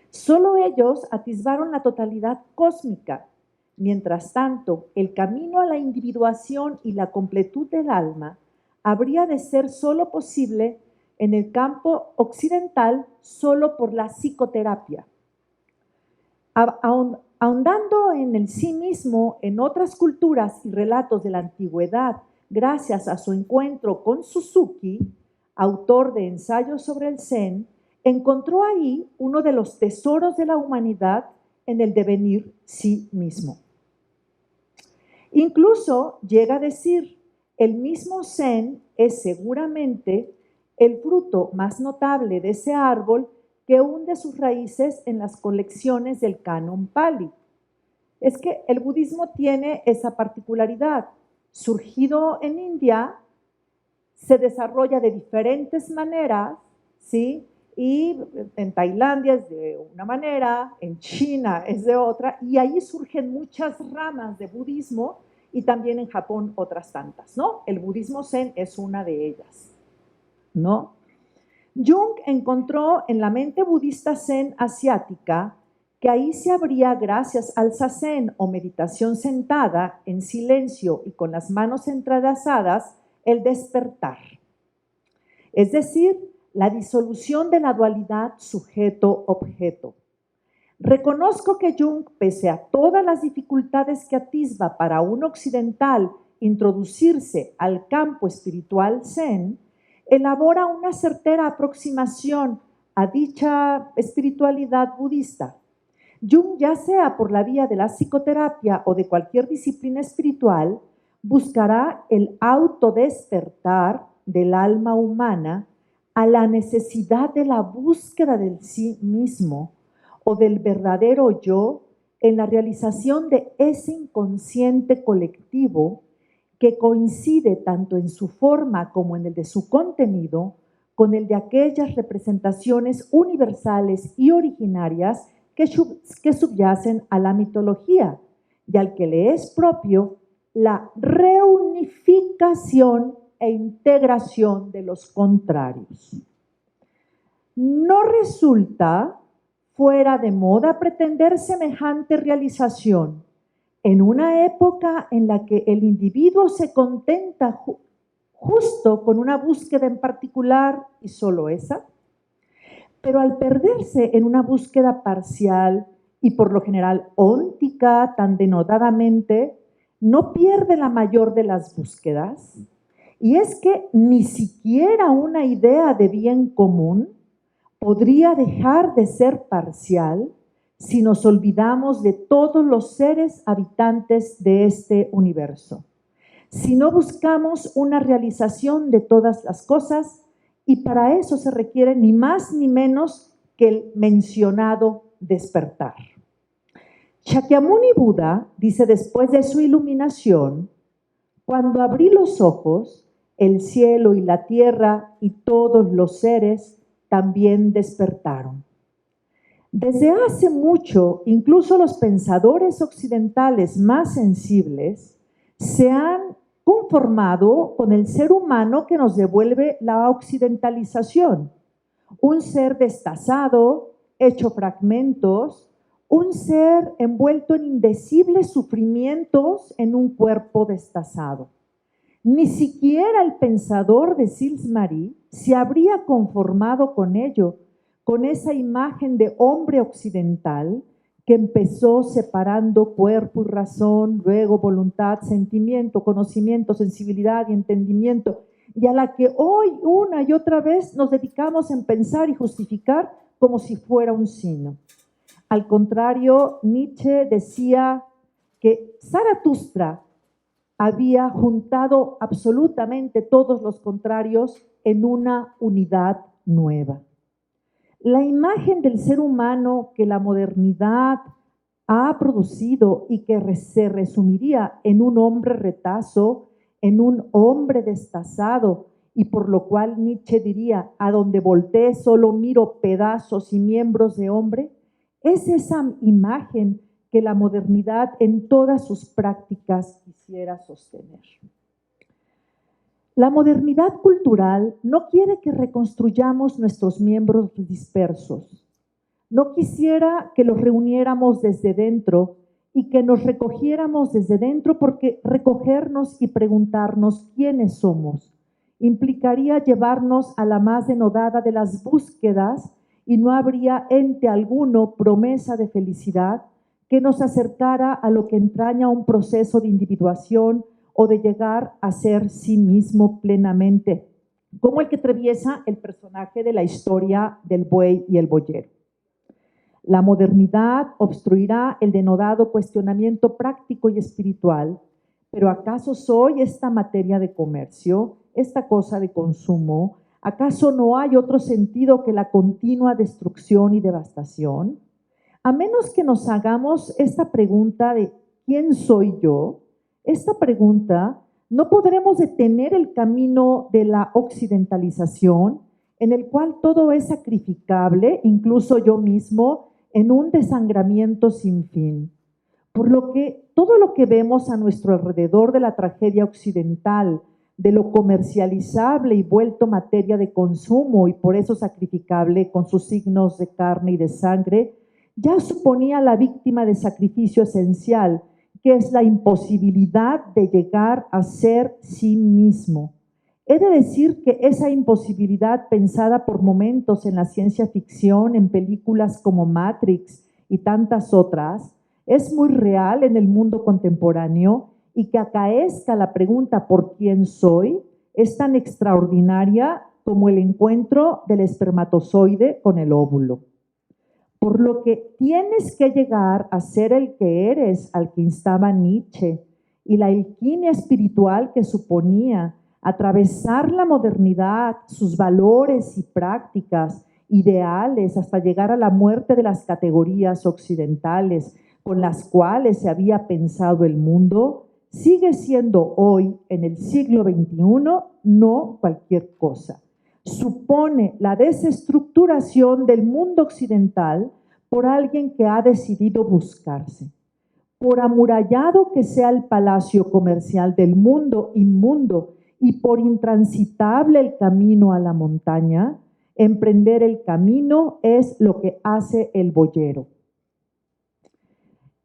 Solo ellos atisbaron la totalidad cósmica. Mientras tanto, el camino a la individuación y la completud del alma habría de ser solo posible en el campo occidental solo por la psicoterapia. Ahondando en el sí mismo, en otras culturas y relatos de la antigüedad, gracias a su encuentro con Suzuki, autor de Ensayos sobre el Zen, encontró ahí uno de los tesoros de la humanidad en el devenir sí mismo. Incluso llega a decir, el mismo Zen es seguramente el fruto más notable de ese árbol que hunde sus raíces en las colecciones del Canon Pali. Es que el budismo tiene esa particularidad. Surgido en India, se desarrolla de diferentes maneras, ¿sí? Y en Tailandia es de una manera, en China es de otra, y ahí surgen muchas ramas de budismo y también en Japón otras tantas, ¿no? El budismo zen es una de ellas, ¿no? Jung encontró en la mente budista zen asiática que ahí se abría, gracias al zazen o meditación sentada en silencio y con las manos entrelazadas, el despertar. Es decir, la disolución de la dualidad sujeto-objeto. Reconozco que Jung, pese a todas las dificultades que atisba para un occidental introducirse al campo espiritual Zen, elabora una certera aproximación a dicha espiritualidad budista. Jung, ya sea por la vía de la psicoterapia o de cualquier disciplina espiritual, buscará el autodespertar del alma humana a la necesidad de la búsqueda del sí mismo o del verdadero yo en la realización de ese inconsciente colectivo que coincide tanto en su forma como en el de su contenido con el de aquellas representaciones universales y originarias que subyacen a la mitología y al que le es propio la reunificación e integración de los contrarios. No resulta fuera de moda pretender semejante realización en una época en la que el individuo se contenta justo con una búsqueda en particular y solo esa, pero al perderse en una búsqueda parcial y por lo general óntica tan denodadamente, no pierde la mayor de las búsquedas, y es que ni siquiera una idea de bien común podría dejar de ser parcial si nos olvidamos de todos los seres habitantes de este universo, si no buscamos una realización de todas las cosas, y para eso se requiere ni más ni menos que el mencionado despertar. Shakyamuni Buda dice después de su iluminación: cuando abrí los ojos, el cielo y la tierra y todos los seres también despertaron. Desde hace mucho, incluso los pensadores occidentales más sensibles se han conformado con el ser humano que nos devuelve la occidentalización. Un ser destazado, hecho fragmentos, un ser envuelto en indecibles sufrimientos en un cuerpo destazado. Ni siquiera el pensador de Sils-Marie se habría conformado con ello, con esa imagen de hombre occidental que empezó separando cuerpo y razón, luego voluntad, sentimiento, conocimiento, sensibilidad y entendimiento, y a la que hoy una y otra vez nos dedicamos en pensar y justificar como si fuera un sino. Al contrario, Nietzsche decía que Zaratustra había juntado absolutamente todos los contrarios en una unidad nueva. La imagen del ser humano que la modernidad ha producido y que se resumiría en un hombre retazo, en un hombre destazado, y por lo cual Nietzsche diría: a donde voltee solo miro pedazos y miembros de hombre, es esa imagen que la modernidad en todas sus prácticas quisiera sostener. La modernidad cultural no quiere que reconstruyamos nuestros miembros dispersos. No quisiera que los reuniéramos desde dentro y que nos recogiéramos desde dentro, porque recogernos y preguntarnos quiénes somos implicaría llevarnos a la más denodada de las búsquedas, y no habría ente alguno promesa de felicidad que nos acercara a lo que entraña un proceso de individuación o de llegar a ser sí mismo plenamente, como el que atraviesa el personaje de la historia del buey y el boyero. La modernidad obstruirá el denodado cuestionamiento práctico y espiritual, pero ¿acaso soy esta materia de comercio, esta cosa de consumo? ¿Acaso no hay otro sentido que la continua destrucción y devastación? A menos que nos hagamos esta pregunta de ¿quién soy yo? Esta pregunta, no podremos detener el camino de la occidentalización, en el cual todo es sacrificable, incluso yo mismo, en un desangramiento sin fin. Por lo que todo lo que vemos a nuestro alrededor de la tragedia occidental, de lo comercializable y vuelto materia de consumo y por eso sacrificable con sus signos de carne y de sangre, ya suponía la víctima de sacrificio esencial, que es la imposibilidad de llegar a ser sí mismo. He de decir que esa imposibilidad, pensada por momentos en la ciencia ficción, en películas como Matrix y tantas otras, es muy real en el mundo contemporáneo y que acaezca la pregunta ¿por quién soy? Es tan extraordinaria como el encuentro del espermatozoide con el óvulo. Por lo que tienes que llegar a ser el que eres, al que instaba Nietzsche, y la alquimia espiritual que suponía atravesar la modernidad, sus valores y prácticas, ideales, hasta llegar a la muerte de las categorías occidentales con las cuales se había pensado el mundo, sigue siendo hoy, en el siglo XXI, no cualquier cosa. Supone la desestructuración del mundo occidental por alguien que ha decidido buscarse. Por amurallado que sea el palacio comercial del mundo inmundo y por intransitable el camino a la montaña, emprender el camino es lo que hace el boyero.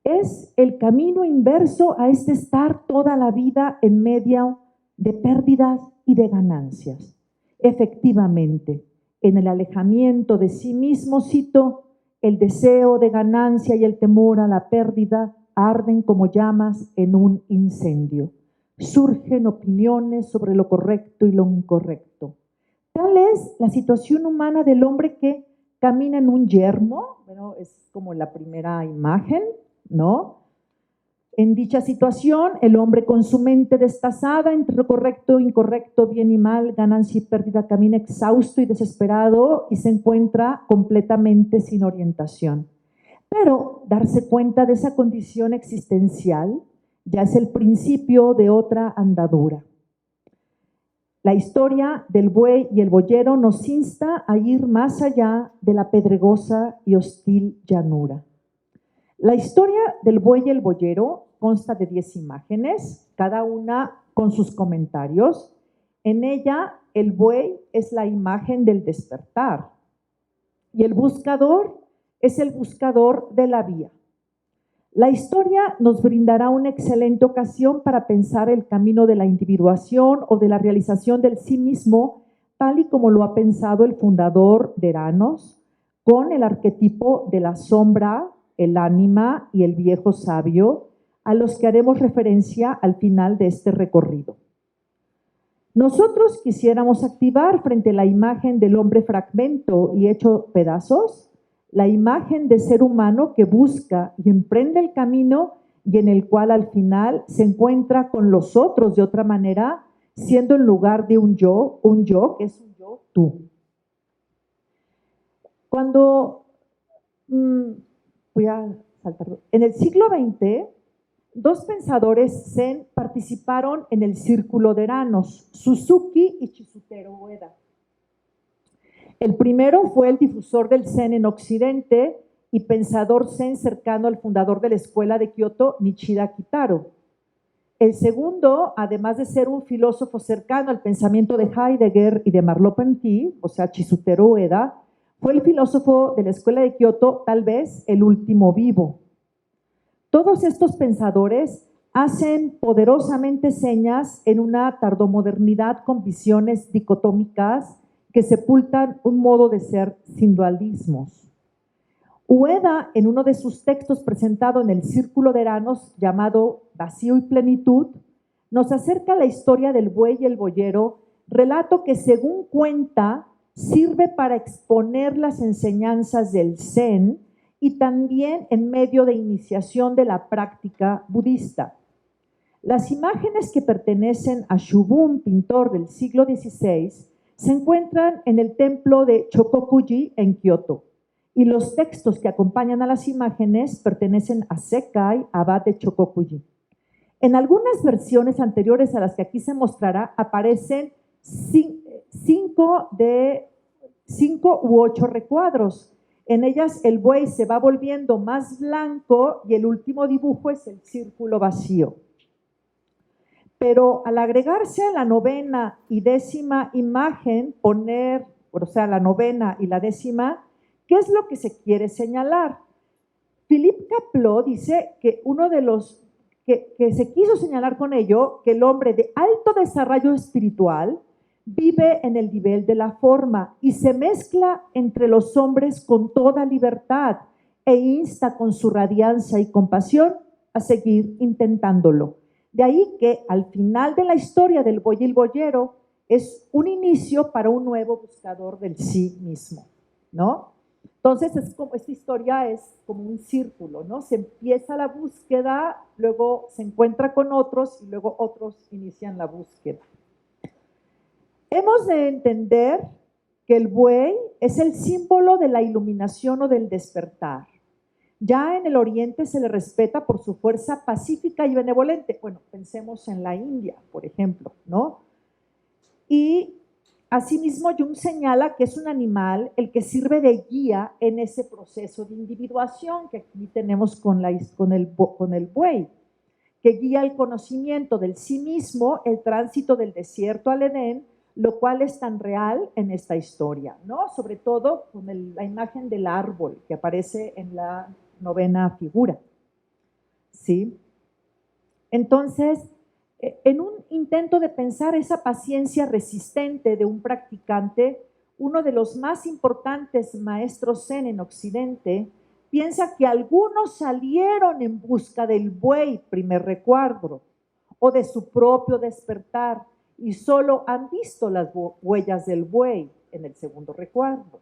Es el camino inverso a este estar toda la vida en medio de pérdidas y de ganancias. Efectivamente, en el alejamiento de sí mismo, cito, el deseo de ganancia y el temor a la pérdida arden como llamas en un incendio. Surgen opiniones sobre lo correcto y lo incorrecto. Tal es la situación humana del hombre que camina en un yermo, bueno, es como la primera imagen, ¿no? En dicha situación, el hombre con su mente destazada entre lo correcto, incorrecto, bien y mal, ganancia y pérdida, camina exhausto y desesperado y se encuentra completamente sin orientación. Pero darse cuenta de esa condición existencial ya es el principio de otra andadura. La historia del buey y el boyero nos insta a ir más allá de la pedregosa y hostil llanura. La historia del buey y el boyero consta de 10 imágenes, cada una con sus comentarios. En ella, el buey es la imagen del despertar y el buscador es el buscador de la vía. La historia nos brindará una excelente ocasión para pensar el camino de la individuación o de la realización del sí mismo, tal y como lo ha pensado el fundador de Eranos, con el arquetipo de la sombra, el ánima y el viejo sabio, a los que haremos referencia al final de este recorrido. Nosotros quisiéramos activar frente a la imagen del hombre fragmento y hecho pedazos, la imagen de ser humano que busca y emprende el camino y en el cual al final se encuentra con los otros de otra manera, siendo en lugar de un yo que es un yo, tú. Cuando, voy a saltar, en el siglo XX, dos pensadores zen participaron en el Círculo de Eranos, Suzuki y Chizutero Ueda. El primero fue el difusor del zen en Occidente y pensador zen cercano al fundador de la escuela de Kioto, Nishida Kitaro. El segundo, además de ser un filósofo cercano al pensamiento de Heidegger y de Merleau-Ponty, o sea, Chizutero Ueda, fue el filósofo de la escuela de Kioto, tal vez el último vivo. Todos estos pensadores hacen poderosamente señas en una tardomodernidad con visiones dicotómicas que sepultan un modo de ser sin dualismos. Ueda, en uno de sus textos presentado en el Círculo de Eranos, llamado Vacío y Plenitud, nos acerca la historia del buey y el boyero, relato que, según cuenta, sirve para exponer las enseñanzas del Zen y también en medio de iniciación de la práctica budista. Las imágenes que pertenecen a Shubun, pintor del siglo XVI, se encuentran en el templo de Chokokuji en Kioto, y los textos que acompañan a las imágenes pertenecen a Sekai, abad de Chokokuji. En algunas versiones anteriores a las que aquí se mostrará aparecen 5 u 8 recuadros. En ellas el buey se va volviendo más blanco y el último dibujo es el círculo vacío. Pero al agregarse a la 9ª y 10ª imagen, la 9ª y la 10ª, ¿qué es lo que se quiere señalar? Philippe Kapleau dice que uno de los que se quiso señalar con ello, que el hombre de alto desarrollo espiritual vive en el nivel de la forma y se mezcla entre los hombres con toda libertad e insta con su radianza y compasión a seguir intentándolo. De ahí que al final de la historia del buey y el boyero es un inicio para un nuevo buscador del sí mismo, ¿no? Entonces, es como, esta historia es como un círculo, ¿no? Se empieza la búsqueda, luego se encuentra con otros y luego otros inician la búsqueda. Hemos de entender que el buey es el símbolo de la iluminación o del despertar. Ya en el Oriente se le respeta por su fuerza pacífica y benevolente. Bueno, pensemos en la India, por ejemplo, ¿no? Y asimismo, Jung señala que es un animal el que sirve de guía en ese proceso de individuación que aquí tenemos con el buey, que guía el conocimiento del sí mismo, el tránsito del desierto al Edén, lo cual es tan real en esta historia, ¿no? Sobre todo con la imagen del árbol que aparece en la 9ª figura, ¿sí? Entonces, en un intento de pensar esa paciencia resistente de un practicante, uno de los más importantes maestros zen en Occidente piensa que algunos salieron en busca del buey, primer recuadro, o de su propio despertar, y solo han visto las huellas del buey en el segundo recuadro.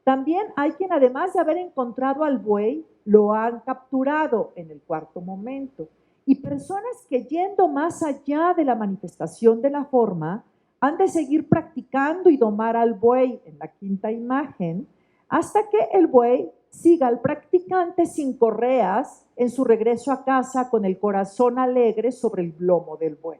También hay quien, además de haber encontrado al buey, lo han capturado en el cuarto momento. Y personas que, yendo más allá de la manifestación de la forma, han de seguir practicando y domar al buey en la quinta imagen, hasta que el buey siga al practicante sin correas en su regreso a casa con el corazón alegre sobre el lomo del buey.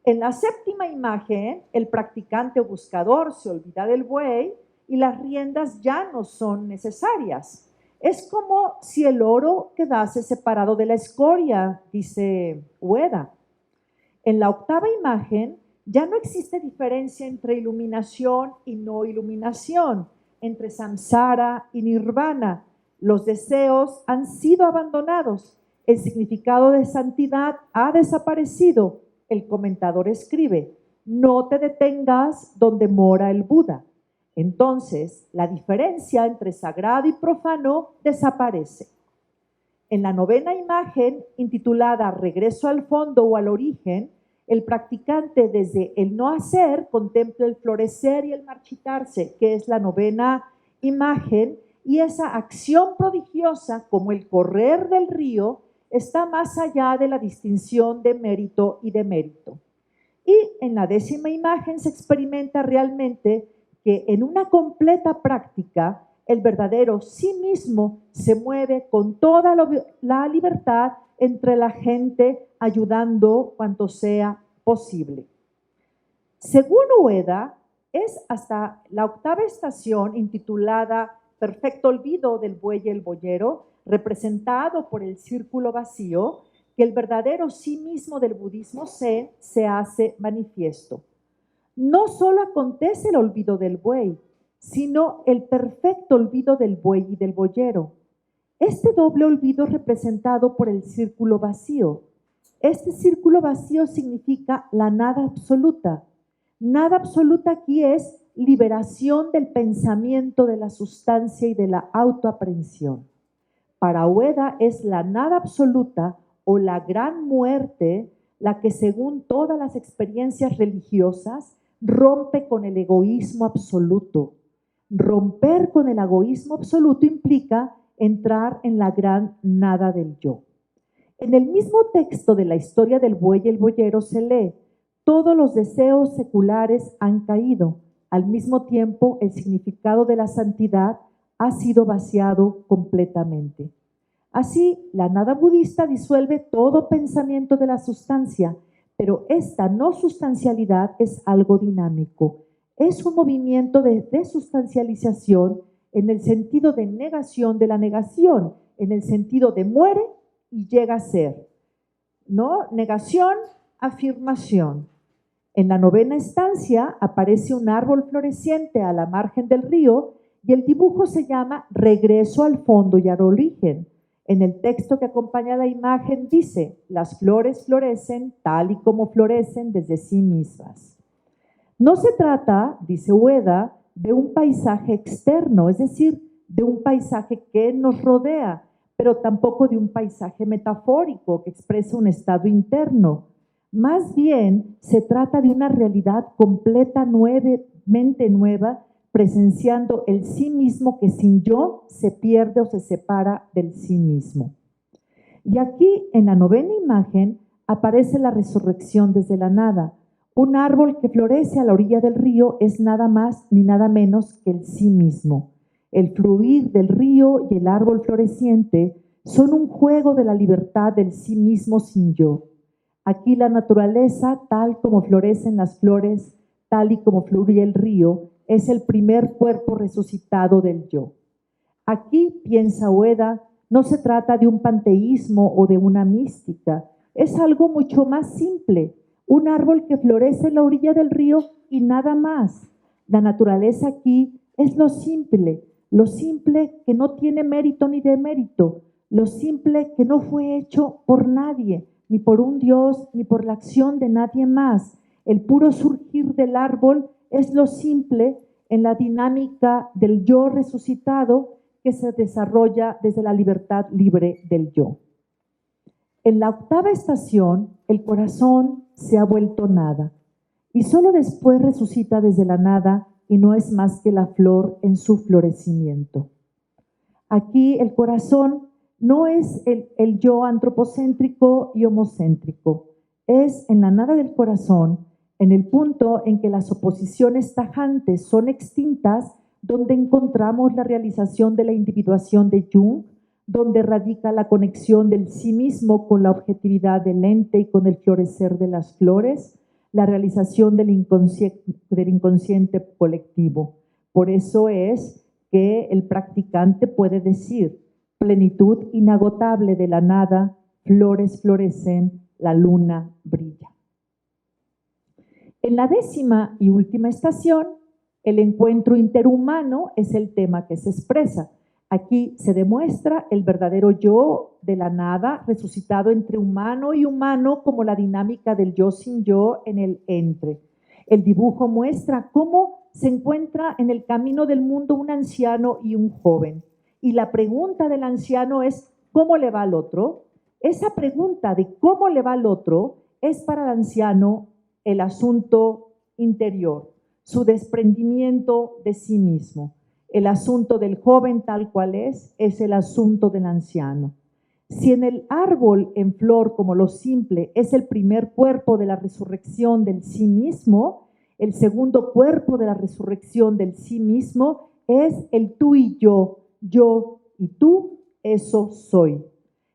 En la séptima imagen, el practicante o buscador se olvida del buey y las riendas ya no son necesarias. Es como si el oro quedase separado de la escoria, dice Ueda. En la octava imagen ya no existe diferencia entre iluminación y no iluminación, entre samsara y nirvana. Los deseos han sido abandonados, el significado de santidad ha desaparecido. El comentador escribe: no te detengas donde mora el Buda. Entonces, la diferencia entre sagrado y profano desaparece. En la 9ª imagen, intitulada Regreso al fondo o al origen, el practicante desde el no hacer contempla el florecer y el marchitarse, que es la 9ª imagen, y esa acción prodigiosa, como el correr del río, está más allá de la distinción de mérito y demérito. Y en la 10ª imagen se experimenta realmente que en una completa práctica el verdadero sí mismo se mueve con toda la libertad entre la gente, ayudando cuanto sea posible. Según Ueda, es hasta la octava estación, intitulada Perfecto olvido del buey y el boyero, representado por el círculo vacío, que el verdadero sí mismo del budismo zen se hace manifiesto. No solo acontece el olvido del buey, sino el perfecto olvido del buey y del boyero. Este doble olvido es representado por el círculo vacío. Este círculo vacío significa la nada absoluta. Nada absoluta aquí es liberación del pensamiento, de la sustancia y de la autoaprehensión. Para Ueda es la nada absoluta o la gran muerte la que, según todas las experiencias religiosas, rompe con el egoísmo absoluto. Romper con el egoísmo absoluto implica entrar en la gran nada del yo. En el mismo texto de la historia del buey y el boyero se lee: todos los deseos seculares han caído. Al mismo tiempo, el significado de la santidad ha sido vaciado completamente. Así, la nada budista disuelve todo pensamiento de la sustancia, pero esta no sustancialidad es algo dinámico. Es un movimiento de desustancialización en el sentido de negación de la negación, en el sentido de muere y llega a ser, ¿no? Negación, afirmación. En la 9ª estancia aparece un árbol floreciente a la margen del río y el dibujo se llama Regreso al fondo y al origen. En el texto que acompaña la imagen dice: las flores florecen tal y como florecen desde sí mismas. No se trata, dice Ueda, de un paisaje externo, es decir, de un paisaje que nos rodea, pero tampoco de un paisaje metafórico que expresa un estado interno. Más bien, se trata de una realidad completamente nueva, presenciando el sí mismo que sin yo se pierde o se separa del sí mismo. Y aquí, en la novena imagen, aparece la resurrección desde la nada. Un árbol que florece a la orilla del río es nada más ni nada menos que el sí mismo. El fluir del río y el árbol floreciente son un juego de la libertad del sí mismo sin yo. Aquí la naturaleza, tal como florecen las flores, tal y como fluye el río, es el primer cuerpo resucitado del yo. Aquí, piensa Ueda, no se trata de un panteísmo o de una mística, es algo mucho más simple, un árbol que florece en la orilla del río y nada más. La naturaleza aquí es lo simple que no tiene mérito ni demérito, lo simple que no fue hecho por nadie, ni por un Dios, ni por la acción de nadie más. El puro surgir del árbol es lo simple en la dinámica del yo resucitado que se desarrolla desde la libertad libre del yo. En la octava estación, el corazón se ha vuelto nada y solo después resucita desde la nada y no es más que la flor en su florecimiento. Aquí el corazón no es el yo antropocéntrico y homocéntrico, es en la nada del corazón, en el punto en que las oposiciones tajantes son extintas, donde encontramos la realización de la individuación de Jung, donde radica la conexión del sí mismo con la objetividad del ente y con el florecer de las flores, la realización del inconsciente colectivo. Por eso es que el practicante puede decir, plenitud inagotable de la nada, flores florecen, la luna brilla. En la décima y última estación, el encuentro interhumano es el tema que se expresa. Aquí se demuestra el verdadero yo de la nada, resucitado entre humano y humano como la dinámica del yo sin yo en el entre. El dibujo muestra cómo se encuentra en el camino del mundo un anciano y un joven. Y la pregunta del anciano es, ¿cómo le va al otro? Esa pregunta de cómo le va al otro es para el anciano el asunto interior, su desprendimiento de sí mismo. El asunto del joven tal cual es el asunto del anciano. Si en el árbol en flor como lo simple es el primer cuerpo de la resurrección del sí mismo, el segundo cuerpo de la resurrección del sí mismo es el tú y yo y tú, eso soy.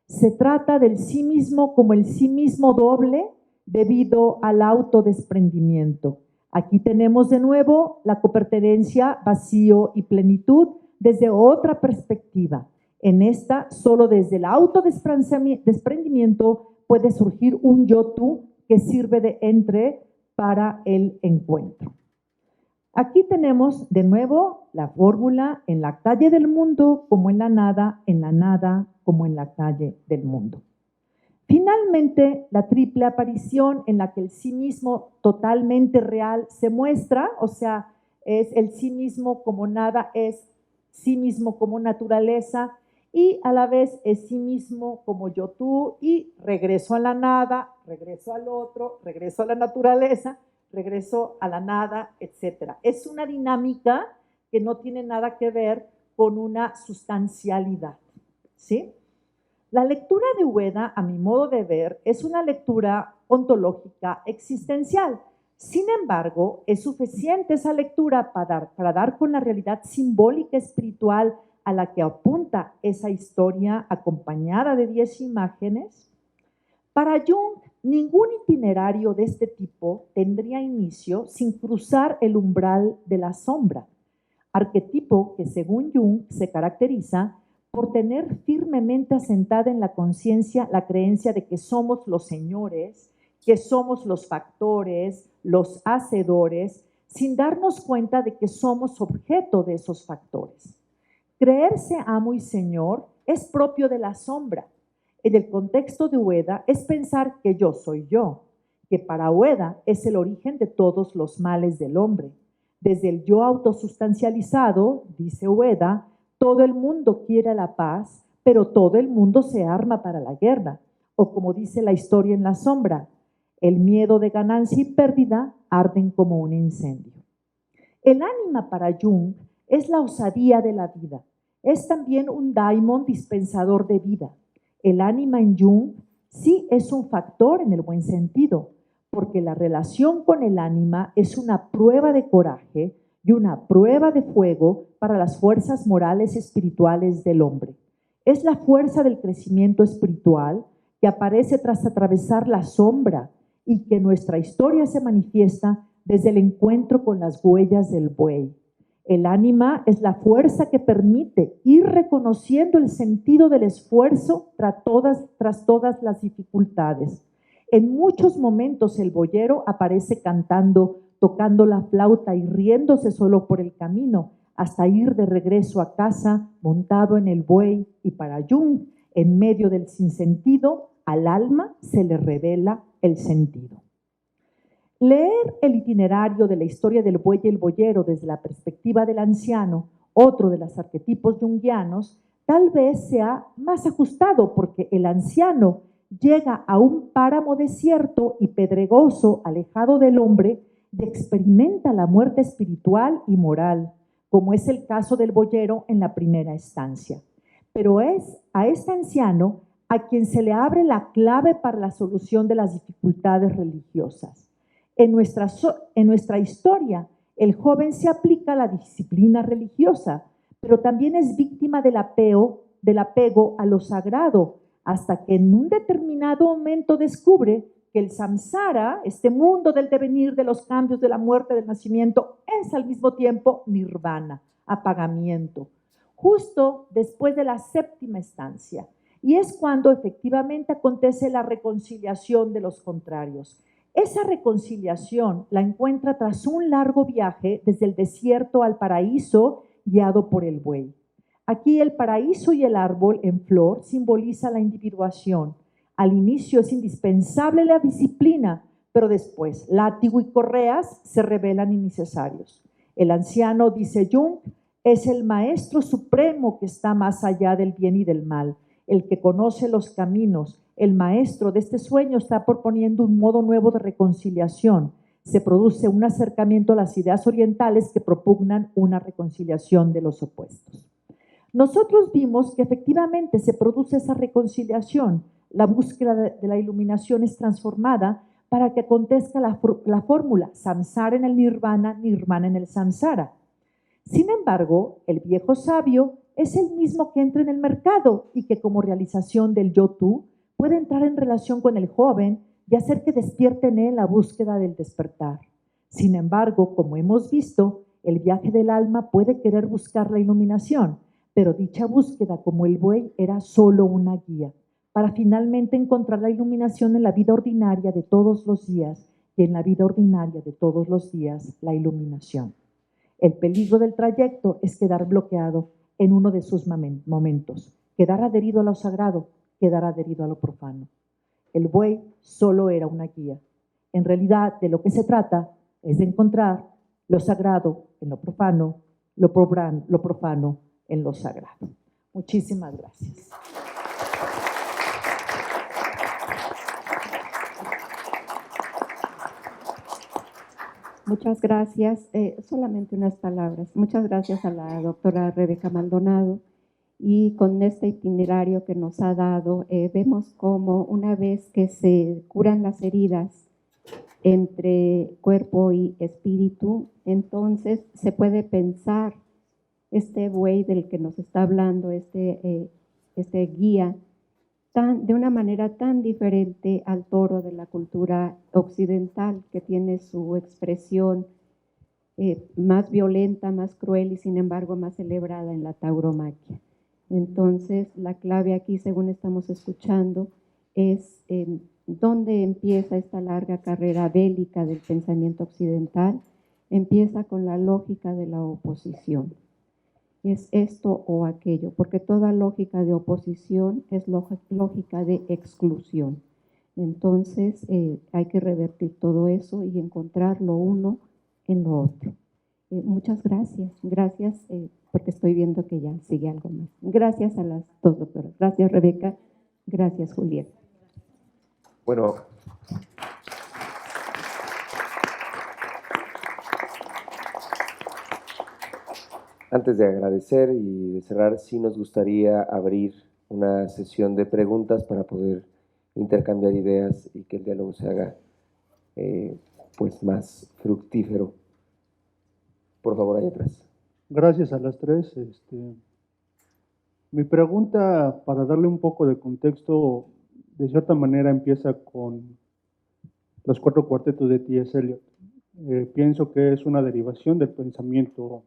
Se trata del sí mismo como el sí mismo doble debido al autodesprendimiento. Aquí tenemos de nuevo la copertenencia, vacío y plenitud desde otra perspectiva. En esta, solo desde el autodesprendimiento puede surgir un yo-tú que sirve de entre para el encuentro. Aquí tenemos de nuevo la fórmula en la calle del mundo como en la nada como en la calle del mundo. Finalmente, la triple aparición en la que el sí mismo totalmente real se muestra, o sea, es el sí mismo como nada, es sí mismo como naturaleza y a la vez es sí mismo como yo tú y regreso a la nada, regreso al otro, regreso a la naturaleza, regreso a la nada, etc. Es una dinámica que no tiene nada que ver con una sustancialidad, ¿sí? La lectura de Ueda, a mi modo de ver, es una lectura ontológica existencial. Sin embargo, es suficiente esa lectura para dar con la realidad simbólica espiritual a la que apunta esa historia acompañada de 10 imágenes. Para Jung, ningún itinerario de este tipo tendría inicio sin cruzar el umbral de la sombra, arquetipo que según Jung se caracteriza por tener firmemente asentada en la conciencia la creencia de que somos los señores, que somos los factores, los hacedores, sin darnos cuenta de que somos objeto de esos factores. Creerse amo y señor es propio de la sombra. En el contexto de Ueda es pensar que yo soy yo, que para Ueda es el origen de todos los males del hombre. Desde el yo autosustancializado, dice Ueda, todo el mundo quiere la paz pero todo el mundo se arma para la guerra. O como dice la historia en la sombra, el miedo de ganancia y pérdida arden como un incendio. El ánima para Jung es la osadía de la vida. Es también un daimon dispensador de vida. El ánima en Jung sí es un factor en el buen sentido, porque la relación con el ánima es una prueba de coraje y una prueba de fuego para las fuerzas morales y espirituales del hombre. Es la fuerza del crecimiento espiritual que aparece tras atravesar la sombra y que nuestra historia se manifiesta desde el encuentro con las huellas del buey. El ánima es la fuerza que permite ir reconociendo el sentido del esfuerzo tras todas las dificultades. En muchos momentos el boyero aparece cantando, tocando la flauta y riéndose solo por el camino, hasta ir de regreso a casa montado en el buey, y para Jung, en medio del sinsentido, al alma se le revela el sentido. Leer el itinerario de la historia del buey y el boyero desde la perspectiva del anciano, otro de los arquetipos junguianos, tal vez sea más ajustado porque el anciano llega a un páramo desierto y pedregoso, alejado del hombre, y experimenta la muerte espiritual y moral, como es el caso del boyero en la primera estancia. Pero es a este anciano a quien se le abre la clave para la solución de las dificultades religiosas. En nuestra historia, el joven se aplica a la disciplina religiosa, pero también es víctima del apego a lo sagrado, hasta que en un determinado momento descubre que el samsara, este mundo del devenir, de los cambios, de la muerte, del nacimiento, es al mismo tiempo nirvana, apagamiento, justo después de la séptima estancia. Y es cuando efectivamente acontece la reconciliación de los contrarios. Esa reconciliación la encuentra tras un largo viaje desde el desierto al paraíso, guiado por el buey. Aquí el paraíso y el árbol en flor simboliza la individuación. Al inicio es indispensable la disciplina, pero después látigo y correas se revelan innecesarios. El anciano, dice Jung, es el maestro supremo que está más allá del bien y del mal, el que conoce los caminos. El maestro de este sueño está proponiendo un modo nuevo de reconciliación. Se produce un acercamiento a las ideas orientales que propugnan una reconciliación de los opuestos. Nosotros vimos que efectivamente se produce esa reconciliación. La búsqueda de la iluminación es transformada para que acontezca la fórmula samsara en el nirvana, nirvana en el samsara. Sin embargo, el viejo sabio es el mismo que entra en el mercado y que como realización del yo-tú puede entrar en relación con el joven y hacer que despierte en él la búsqueda del despertar. Sin embargo, como hemos visto, el viaje del alma puede querer buscar la iluminación, pero dicha búsqueda, como el buey, era solo una guía, para finalmente encontrar la iluminación en la vida ordinaria de todos los días, y en la vida ordinaria de todos los días, la iluminación. El peligro del trayecto es quedar bloqueado en uno de sus momentos, quedar adherido a lo sagrado, quedar adherido a lo profano. El buey solo era una guía. En realidad, de lo que se trata es de encontrar lo sagrado en lo profano, lo profano en lo sagrado. Muchísimas gracias. Muchas gracias. Solamente unas palabras. Muchas gracias a la doctora Rebeca Maldonado. Y con este itinerario que nos ha dado, vemos cómo una vez que se curan las heridas entre cuerpo y espíritu, entonces se puede pensar este buey del que nos está hablando, este guía, de una manera tan diferente al toro de la cultura occidental, que tiene su expresión más violenta, más cruel y sin embargo más celebrada en la tauromaquia. Entonces, la clave aquí, según estamos escuchando, es dónde empieza esta larga carrera bélica del pensamiento occidental. Empieza con la lógica de la oposición. Es esto o aquello, porque toda lógica de oposición es lógica de exclusión. Entonces, hay que revertir todo eso y encontrar lo uno en lo otro. Muchas gracias. Gracias porque estoy viendo que ya sigue algo más. Gracias a las dos doctoras. Gracias, Rebeca. Gracias, Julieta. Bueno, antes de agradecer y de cerrar, sí nos gustaría abrir una sesión de preguntas para poder intercambiar ideas y que el diálogo se haga pues más fructífero. Por favor, allá atrás. Gracias a las tres. Mi pregunta, para darle un poco de contexto, de cierta manera empieza con los 4 cuartetos de T.S. Eliot. Pienso que es una derivación del pensamiento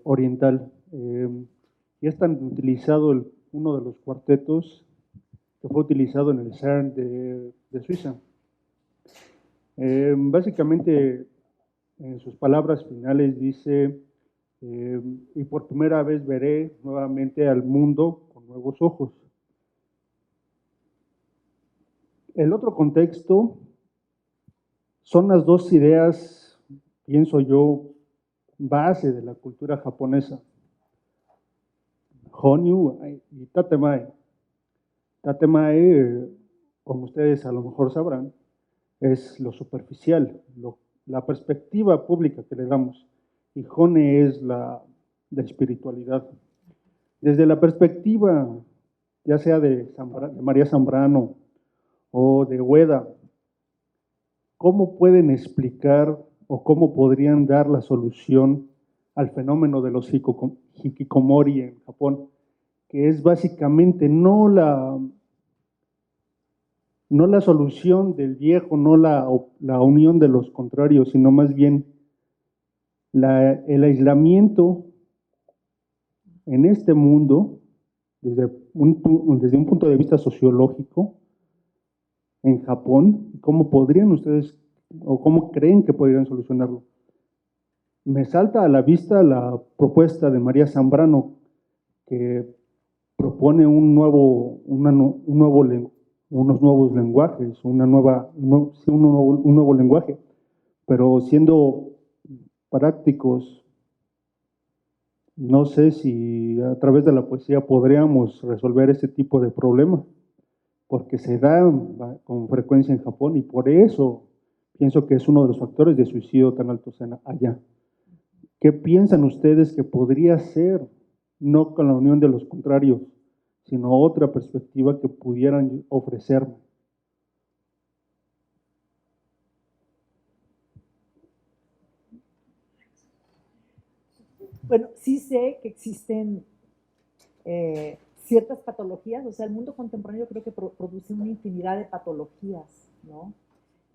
oriental. Y es tan utilizado uno de los cuartetos que fue utilizado en el CERN de Suiza. Básicamente, en sus palabras finales dice, y por primera vez veré nuevamente al mundo con nuevos ojos. El otro contexto son las dos ideas, pienso yo, base de la cultura japonesa. Honyu y Tatemae. Tatemae, como ustedes a lo mejor sabrán, es lo superficial, la perspectiva pública que le damos. Y Hone es la espiritualidad. Desde la perspectiva, ya sea de María Zambrano o de Ueda, ¿cómo pueden explicar o cómo podrían dar la solución al fenómeno de los hikikomori en Japón? Que es básicamente no la solución del viejo, no la unión de los contrarios, sino más bien el aislamiento en este mundo, desde un punto de vista sociológico, en Japón, ¿cómo podrían ustedes, o cómo creen que podrían solucionarlo? Me salta a la vista la propuesta de María Zambrano, que propone unos nuevos lenguajes, un nuevo lenguaje, pero siendo prácticos, no sé si a través de la poesía podríamos resolver ese tipo de problema, porque se da con frecuencia en Japón y por eso pienso que es uno de los factores de suicidio tan altos allá. ¿Qué piensan ustedes que podría ser, no con la unión de los contrarios, sino otra perspectiva que pudieran ofrecerme? Bueno, sí sé que existen ciertas patologías, o sea, el mundo contemporáneo creo que produce una infinidad de patologías, ¿no?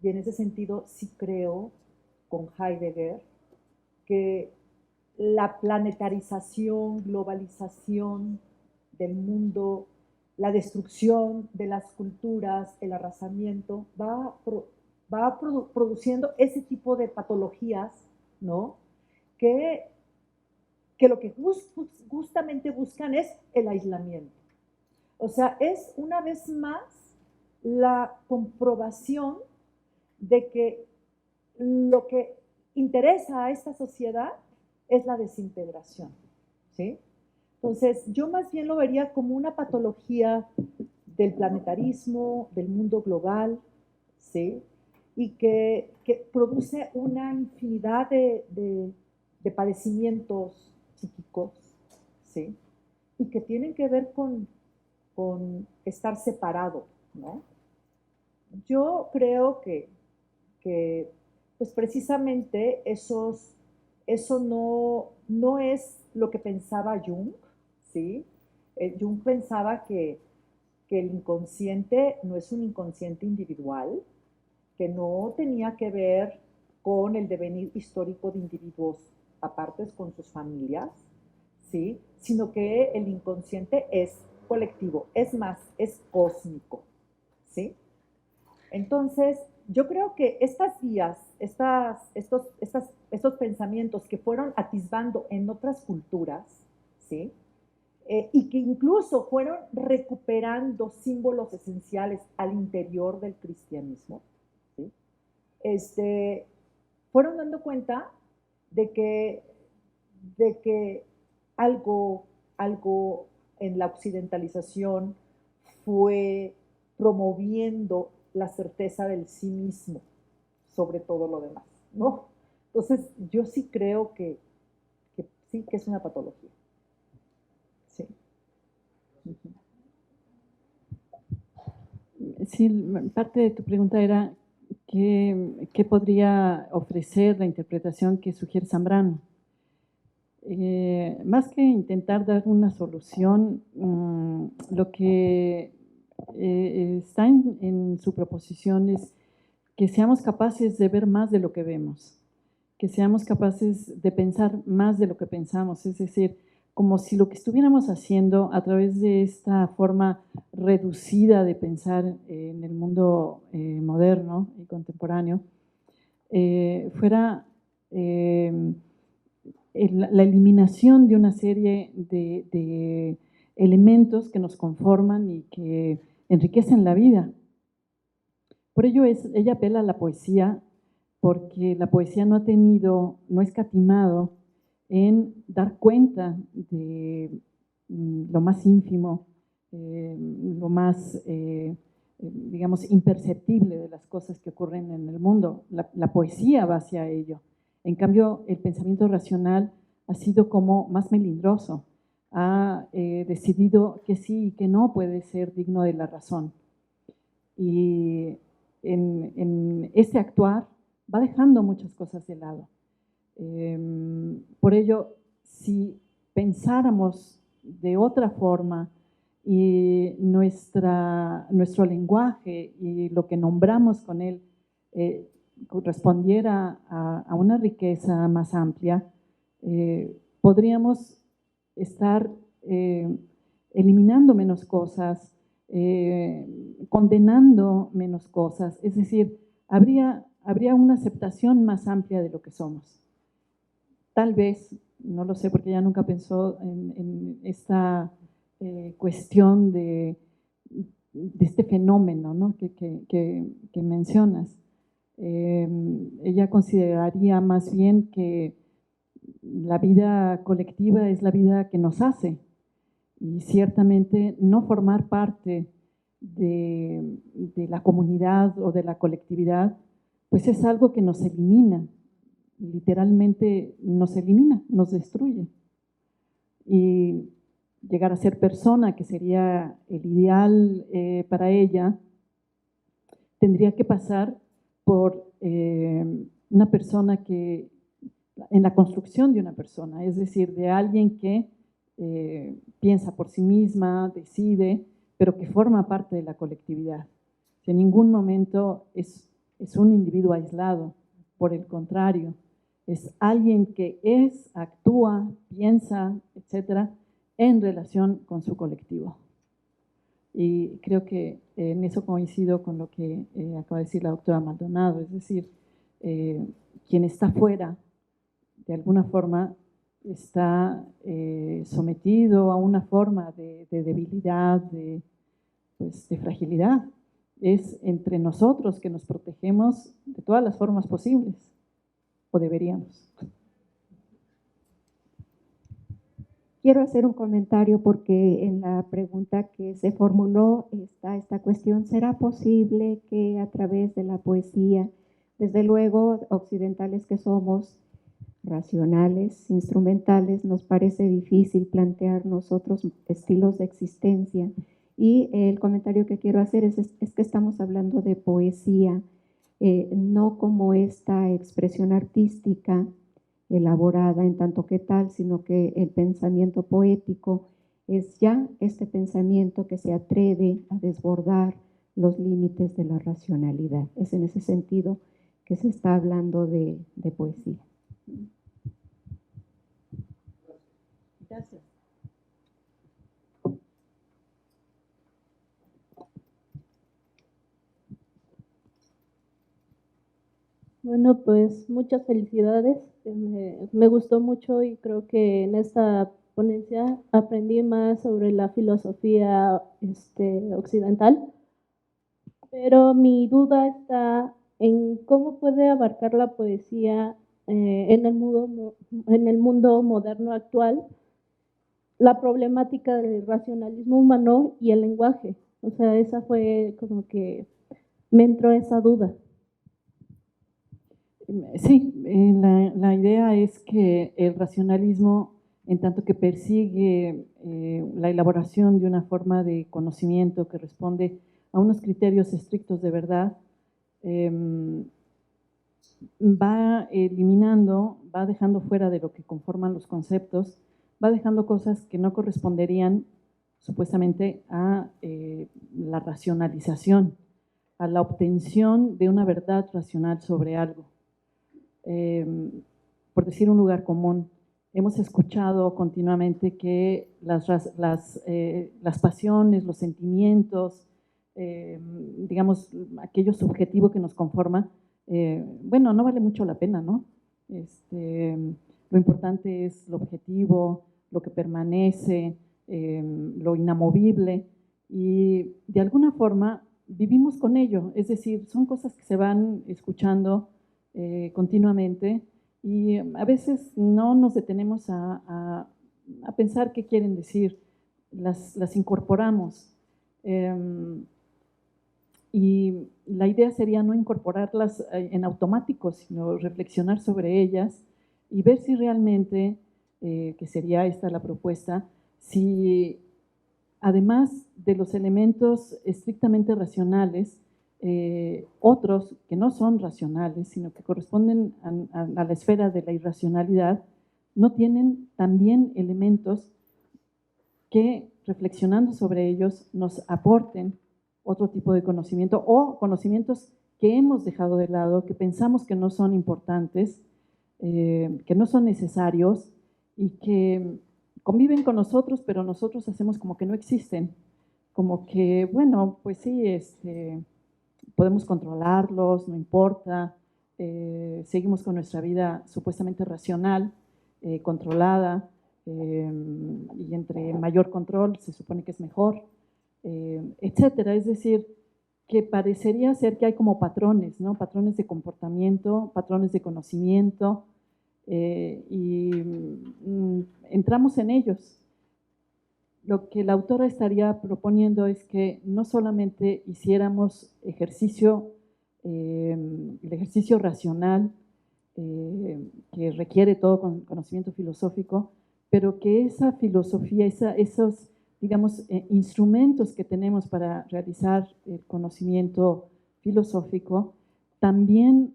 Y en ese sentido sí creo, con Heidegger, que la planetarización, globalización del mundo, la destrucción de las culturas, el arrasamiento, va produciendo ese tipo de patologías, ¿no? Que lo que justamente buscan es el aislamiento. O sea, es una vez más la comprobación de que lo que interesa a esta sociedad es la desintegración, ¿sí? Entonces, yo más bien lo vería como una patología del planetarismo, del mundo global, ¿sí? Y que produce una infinidad de padecimientos psíquicos, ¿sí? Y que tienen que ver con estar separado, ¿no? Yo creo que pues precisamente eso no es lo que pensaba Jung, ¿sí? Jung pensaba que el inconsciente no es un inconsciente individual, que no tenía que ver con el devenir histórico de individuos apartes con sus familias, ¿sí? Sino que el inconsciente es colectivo, es más, es cósmico, ¿sí? Entonces, yo creo que estas vías, estos pensamientos que fueron atisbando en otras culturas, ¿sí? Y que incluso fueron recuperando símbolos esenciales al interior del cristianismo, ¿sí? Fueron dando cuenta de que algo en la occidentalización fue promoviendo la certeza del sí mismo sobre todo lo demás, ¿no? Entonces, yo sí creo que sí, que es una patología. Sí. Sí, parte de tu pregunta era qué podría ofrecer la interpretación que sugiere Zambrano. Más que intentar dar una solución, lo que está en su proposición es que seamos capaces de ver más de lo que vemos, que seamos capaces de pensar más de lo que pensamos, es decir, como si lo que estuviéramos haciendo a través de esta forma reducida de pensar en el mundo moderno y contemporáneo, fuera la eliminación de una serie de elementos que nos conforman y que enriquecen la vida. Por ello ella apela a la poesía, porque la poesía no ha escatimado en dar cuenta de lo más ínfimo, lo más, digamos, imperceptible de las cosas que ocurren en el mundo. La poesía va hacia ello. En cambio, el pensamiento racional ha sido como más melindroso, ha decidido que sí y que no puede ser digno de la razón. Y en ese actuar va dejando muchas cosas de lado. Por ello, si pensáramos de otra forma y nuestro lenguaje y lo que nombramos con él correspondiera a una riqueza más amplia, podríamos estar eliminando menos cosas, condenando menos cosas, es decir, habría una aceptación más amplia de lo que somos. Tal vez, no lo sé porque ella nunca pensó en esta cuestión de este fenómeno, ¿no? que mencionas. Ella consideraría más bien que la vida colectiva es la vida que nos hace, y ciertamente no formar parte de la comunidad o de la colectividad, pues es algo que nos elimina, literalmente nos elimina, nos destruye. Y llegar a ser persona, que sería el ideal para ella, tendría que pasar por una persona en la construcción de una persona, es decir, de alguien que piensa por sí misma, decide, pero que forma parte de la colectividad. En ningún momento es un individuo aislado, por el contrario, es alguien que actúa, piensa, etcétera, en relación con su colectivo. Y creo que en eso coincido con lo que acaba de decir la doctora Maldonado, es decir, quien está fuera, de alguna forma, está sometido a una forma de debilidad, pues, de fragilidad. Es entre nosotros que nos protegemos de todas las formas posibles, o deberíamos. Quiero hacer un comentario porque en la pregunta que se formuló está esta cuestión: ¿será posible que a través de la poesía, desde luego occidentales que somos, racionales, instrumentales, nos parece difícil plantearnos otros estilos de existencia? Y el comentario que quiero hacer es que estamos hablando de poesía, no como esta expresión artística elaborada en tanto que tal, sino que el pensamiento poético es ya este pensamiento que se atreve a desbordar los límites de la racionalidad. Es en ese sentido que se está hablando de poesía. Gracias. Bueno, pues muchas felicidades. Me gustó mucho y creo que en esta ponencia aprendí más sobre la filosofía occidental. Pero mi duda está en cómo puede abarcar la poesía en el mundo moderno actual, la problemática del racionalismo humano y el lenguaje. O sea, esa fue como que me entró esa duda. Sí, la idea es que el racionalismo, en tanto que persigue la elaboración de una forma de conocimiento que responde a unos criterios estrictos de verdad, va eliminando, va dejando fuera de lo que conforman los conceptos, va dejando cosas que no corresponderían supuestamente a la racionalización, a la obtención de una verdad racional sobre algo. Por decir un lugar común, hemos escuchado continuamente que las pasiones, los sentimientos, digamos, aquello subjetivo que nos conforma, bueno, no vale mucho la pena, ¿no? Lo importante es lo objetivo, lo que permanece, lo inamovible, y de alguna forma vivimos con ello, es decir, son cosas que se van escuchando continuamente y a veces no nos detenemos a pensar qué quieren decir, las incorporamos. Y la idea sería no incorporarlas en automático, sino reflexionar sobre ellas y ver si realmente, que sería esta la propuesta, si además de los elementos estrictamente racionales, otros que no son racionales, sino que corresponden a la esfera de la irracionalidad, no tienen también elementos que, reflexionando sobre ellos, nos aporten otro tipo de conocimiento o conocimientos que hemos dejado de lado, que pensamos que no son importantes, que no son necesarios y que conviven con nosotros, pero nosotros hacemos como que no existen, como que, bueno, pues sí, podemos controlarlos, no importa, seguimos con nuestra vida supuestamente racional, controlada, y entre mayor control se supone que es mejor, etcétera. Es decir, que parecería ser que hay como patrones, ¿no? Patrones de comportamiento, patrones de conocimiento, y entramos en ellos. Lo que la autora estaría proponiendo es que no solamente hiciéramos ejercicio, el ejercicio racional, que requiere todo conocimiento filosófico, pero que esa filosofía, esos, digamos, instrumentos que tenemos para realizar el conocimiento filosófico, también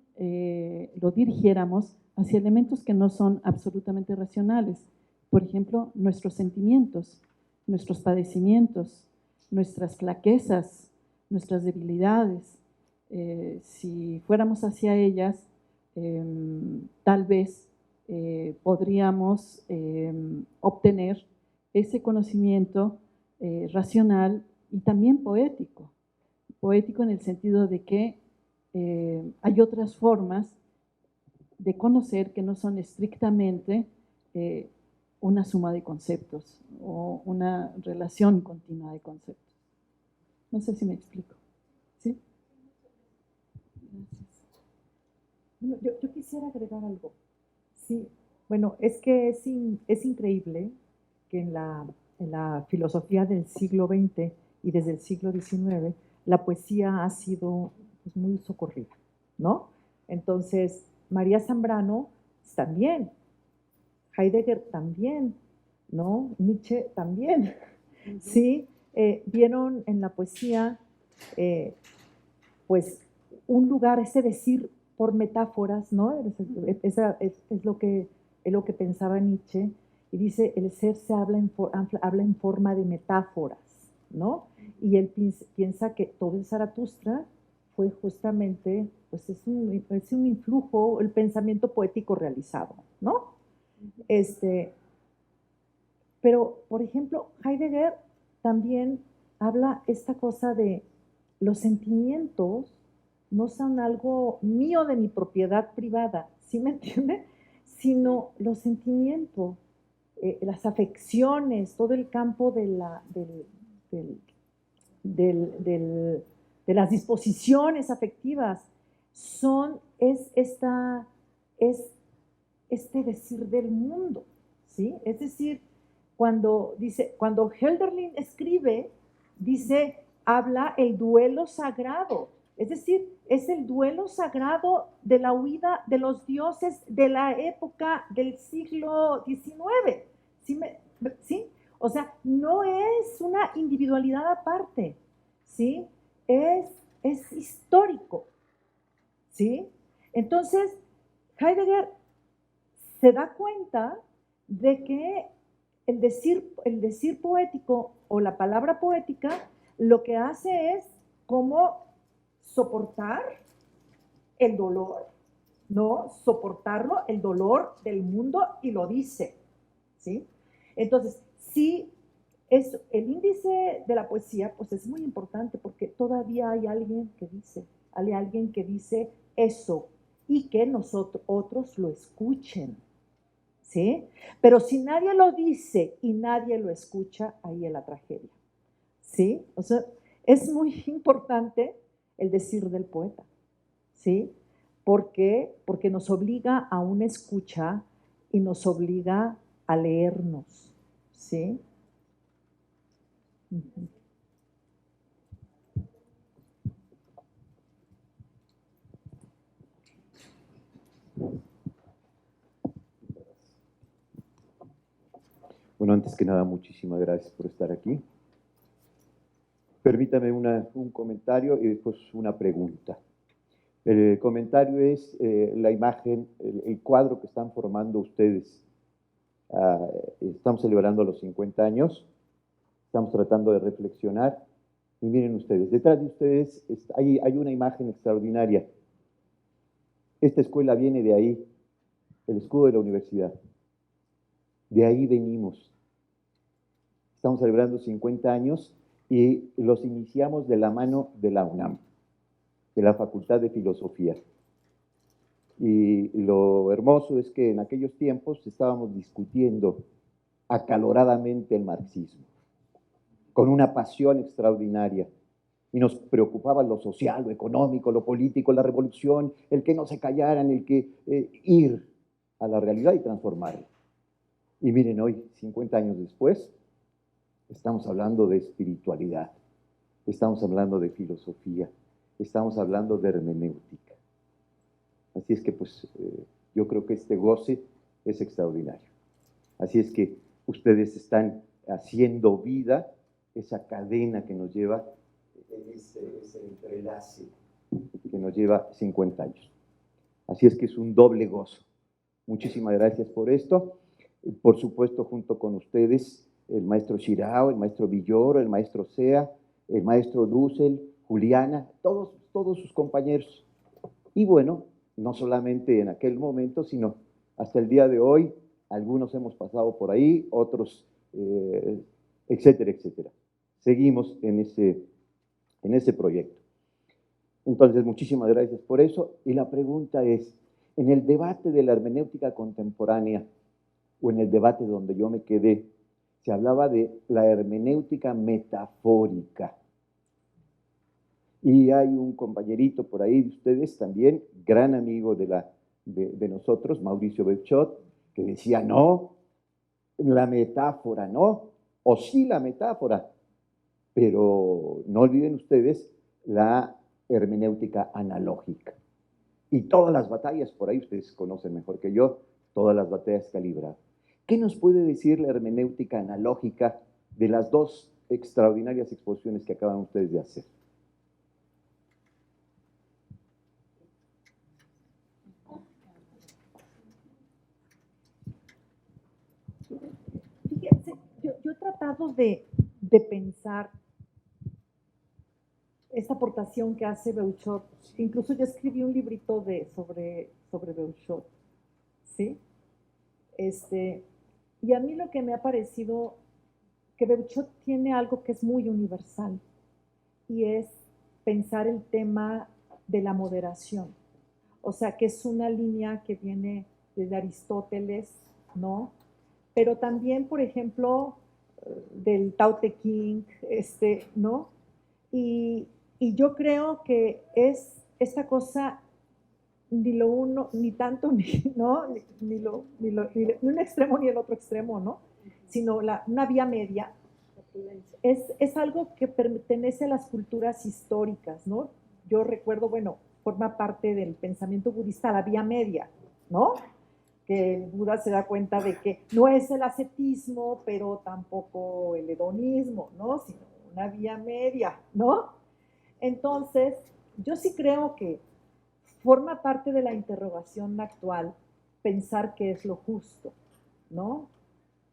lo dirigiéramos hacia elementos que no son absolutamente racionales. Por ejemplo, nuestros sentimientos, nuestros padecimientos, nuestras flaquezas, nuestras debilidades. Si fuéramos hacia ellas, tal vez podríamos obtener ese conocimiento racional y también poético. Poético en el sentido de que hay otras formas de conocer que no son estrictamente una suma de conceptos o una relación continua de conceptos. No sé si me explico. ¿Sí? Gracias. Bueno, yo quisiera agregar algo. Sí, bueno, es que es increíble que en la filosofía del siglo XX y desde el siglo XIX, la poesía ha sido pues, muy socorrida, ¿no? Entonces, María Zambrano también, Heidegger también, ¿no? Nietzsche también, ¿sí? Vieron en la poesía, pues, un lugar, ese decir por metáforas, ¿no? Es lo que pensaba Nietzsche, y dice, el ser se habla en forma de metáforas, ¿no? Y él piensa que todo el Zaratustra fue justamente, pues es un influjo, el pensamiento poético realizado, ¿no? Pero, por ejemplo, Heidegger también habla esta cosa de los sentimientos no son algo mío de mi propiedad privada, ¿sí me entiende? Sino los sentimientos, las afecciones, todo el campo de las disposiciones afectivas es este decir del mundo, ¿sí? Es decir, cuando Hölderlin escribe, dice, habla el duelo sagrado, es decir, es el duelo sagrado de la huida de los dioses de la época del siglo XIX, ¿sí? O sea, no es una individualidad aparte, ¿sí? Es histórico, ¿sí? Entonces, Heidegger se da cuenta de que el decir poético o la palabra poética lo que hace es como soportar el dolor, ¿no? Soportarlo, el dolor del mundo, y lo dice, ¿sí? Entonces, sí, es el índice de la poesía, pues es muy importante porque todavía hay alguien que dice eso y que nosotros otros lo escuchen, ¿sí? Pero si nadie lo dice y nadie lo escucha, ahí es la tragedia, ¿sí? O sea, es muy importante el decir del poeta, ¿sí? ¿Por qué? Porque nos obliga a una escucha y nos obliga a leernos, ¿sí? Uh-huh. Bueno, antes que nada, muchísimas gracias por estar aquí. Permítame un comentario y después una pregunta. El comentario es la imagen, el cuadro que están formando ustedes. Estamos celebrando los 50 años, estamos tratando de reflexionar y miren ustedes, detrás de ustedes hay una imagen extraordinaria. Esta escuela viene de ahí, el escudo de la universidad. De ahí venimos. Estamos celebrando 50 años y los iniciamos de la mano de la UNAM, de la Facultad de Filosofía. Y lo hermoso es que en aquellos tiempos estábamos discutiendo acaloradamente el marxismo, con una pasión extraordinaria. Y nos preocupaba lo social, lo económico, lo político, la revolución, el que no se callaran, el que ir a la realidad y transformarla. Y miren, hoy, 50 años después, estamos hablando de espiritualidad, estamos hablando de filosofía, estamos hablando de hermenéutica. Así es que, pues, yo creo que este goce es extraordinario. Así es que ustedes están haciendo vida esa cadena que nos lleva, ese entrelace que nos lleva 50 años. Así es que es un doble gozo. Muchísimas gracias por esto. Por supuesto, junto con ustedes, el maestro Shirao, el maestro Villoro, el maestro Sea, el maestro Dussel, Juliana, todos sus compañeros. Y bueno, no solamente en aquel momento, sino hasta el día de hoy, algunos hemos pasado por ahí, otros, etcétera, etcétera. Seguimos en ese proyecto. Entonces, muchísimas gracias por eso. Y la pregunta es, en el debate de la hermenéutica contemporánea, o en el debate donde yo me quedé, se hablaba de la hermenéutica metafórica. Y hay un compañerito por ahí de ustedes también, gran amigo de nosotros, Mauricio Beuchot, que decía, no, la metáfora no, o sí la metáfora, pero no olviden ustedes la hermenéutica analógica. Y todas las batallas, por ahí ustedes conocen mejor que yo, todas las batallas que ha librado. ¿Qué nos puede decir la hermenéutica analógica de las dos extraordinarias exposiciones que acaban ustedes de hacer? Fíjense, yo he tratado de pensar esta aportación que hace Beuchot. Incluso yo escribí un librito sobre Beuchot, ¿sí? Y a mí lo que me ha parecido que Beuchot tiene algo que es muy universal, y es pensar el tema de la moderación. O sea, que es una línea que viene desde Aristóteles, ¿no? Pero también, por ejemplo, del Tao Te Ching, ¿no? Y yo creo que es esta cosa ni lo uno, ni tanto, ¿no? Ni un extremo ni el otro extremo, ¿no? Sino una vía media. Es algo que pertenece a las culturas históricas, ¿no? Yo recuerdo, bueno, forma parte del pensamiento budista la vía media, ¿no? Que el Buda se da cuenta de que no es el ascetismo, pero tampoco el hedonismo, ¿no? Sino una vía media, ¿no? Entonces, yo sí creo que forma parte de la interrogación actual pensar qué es lo justo, ¿no?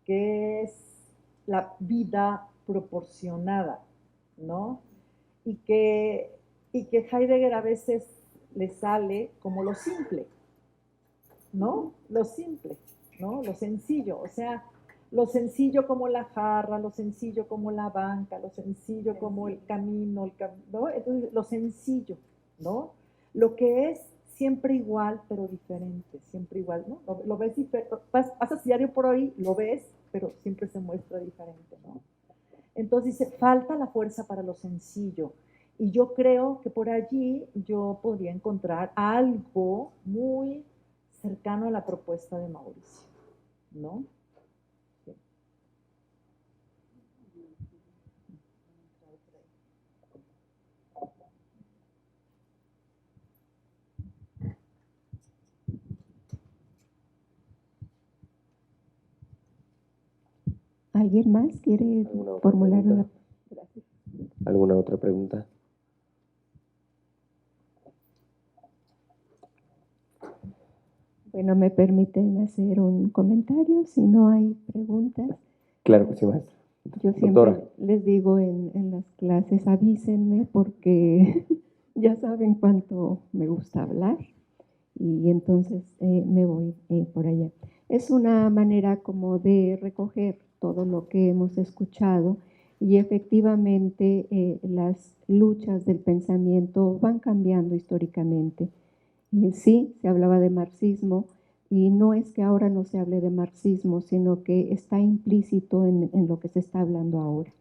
¿Qué es la vida proporcionada, ¿no? Y que Heidegger a veces le sale como lo simple, ¿no? Lo simple, ¿no? Lo sencillo, o sea, lo sencillo como la jarra, lo sencillo como la banca, lo sencillo como el camino, ¿no? Entonces, lo sencillo, ¿no? Lo que es siempre igual, pero diferente, siempre igual, ¿no? Lo ves diferente, pasas diario por ahí, lo ves, pero siempre se muestra diferente, ¿no? Entonces dice, falta la fuerza para lo sencillo. Y yo creo que por allí yo podría encontrar algo muy cercano a la propuesta de Mauricio, ¿no? Sí. ¿Alguien más quiere formular una? Gracias. ¿Alguna otra pregunta? Bueno, me permiten hacer un comentario si no hay preguntas. Claro que sí, maestra. Yo siempre Doctora. les digo en las clases, avísenme porque ya saben cuánto me gusta hablar y entonces me voy por allá. Es una manera como de recoger todo lo que hemos escuchado y efectivamente las luchas del pensamiento van cambiando históricamente. Sí, se hablaba de marxismo y no es que ahora no se hable de marxismo, sino que está implícito en lo que se está hablando ahora.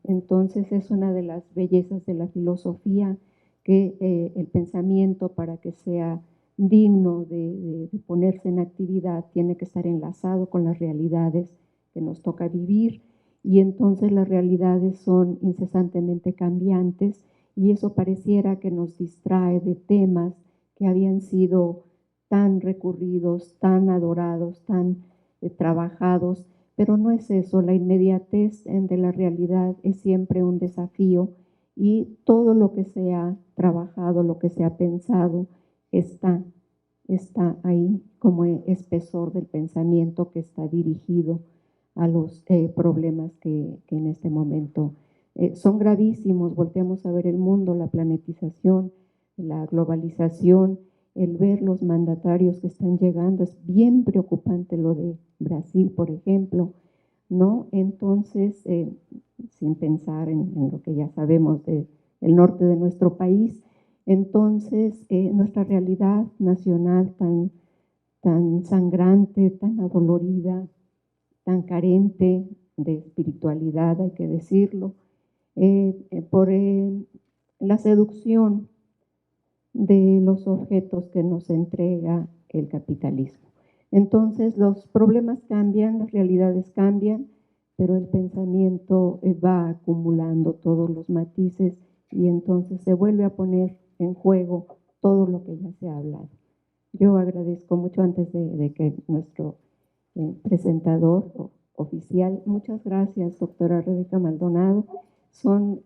Entonces es una de las bellezas de la filosofía que el pensamiento, para que sea digno de ponerse en actividad, tiene que estar enlazado con las realidades que nos toca vivir, y entonces las realidades son incesantemente cambiantes y eso pareciera que nos distrae de temas que habían sido tan recurridos, tan adorados, tan trabajados, pero no es eso. La inmediatez de la realidad es siempre un desafío y todo lo que se ha trabajado, lo que se ha pensado, está ahí como espesor del pensamiento que está dirigido a los problemas que en este momento son gravísimos. Volteamos a ver el mundo, la planetización, la globalización, el ver los mandatarios que están llegando. Es bien preocupante lo de Brasil, por ejemplo, ¿no? Entonces, sin pensar en lo que ya sabemos del norte de nuestro país, entonces nuestra realidad nacional tan sangrante, tan adolorida, tan carente de espiritualidad, hay que decirlo, por la seducción de los objetos que nos entrega el capitalismo. Entonces los problemas cambian, las realidades cambian, pero el pensamiento va acumulando todos los matices y entonces se vuelve a poner en juego todo lo que ya se ha hablado. Yo agradezco mucho, antes de que nuestro presentador oficial, muchas gracias, doctora Rebeca Maldonado. Son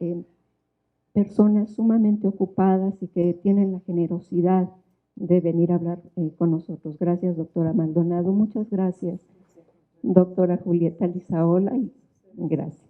personas sumamente ocupadas y que tienen la generosidad de venir a hablar con nosotros. Gracias, doctora Maldonado. Muchas gracias, doctora Julieta Lizaola, y gracias.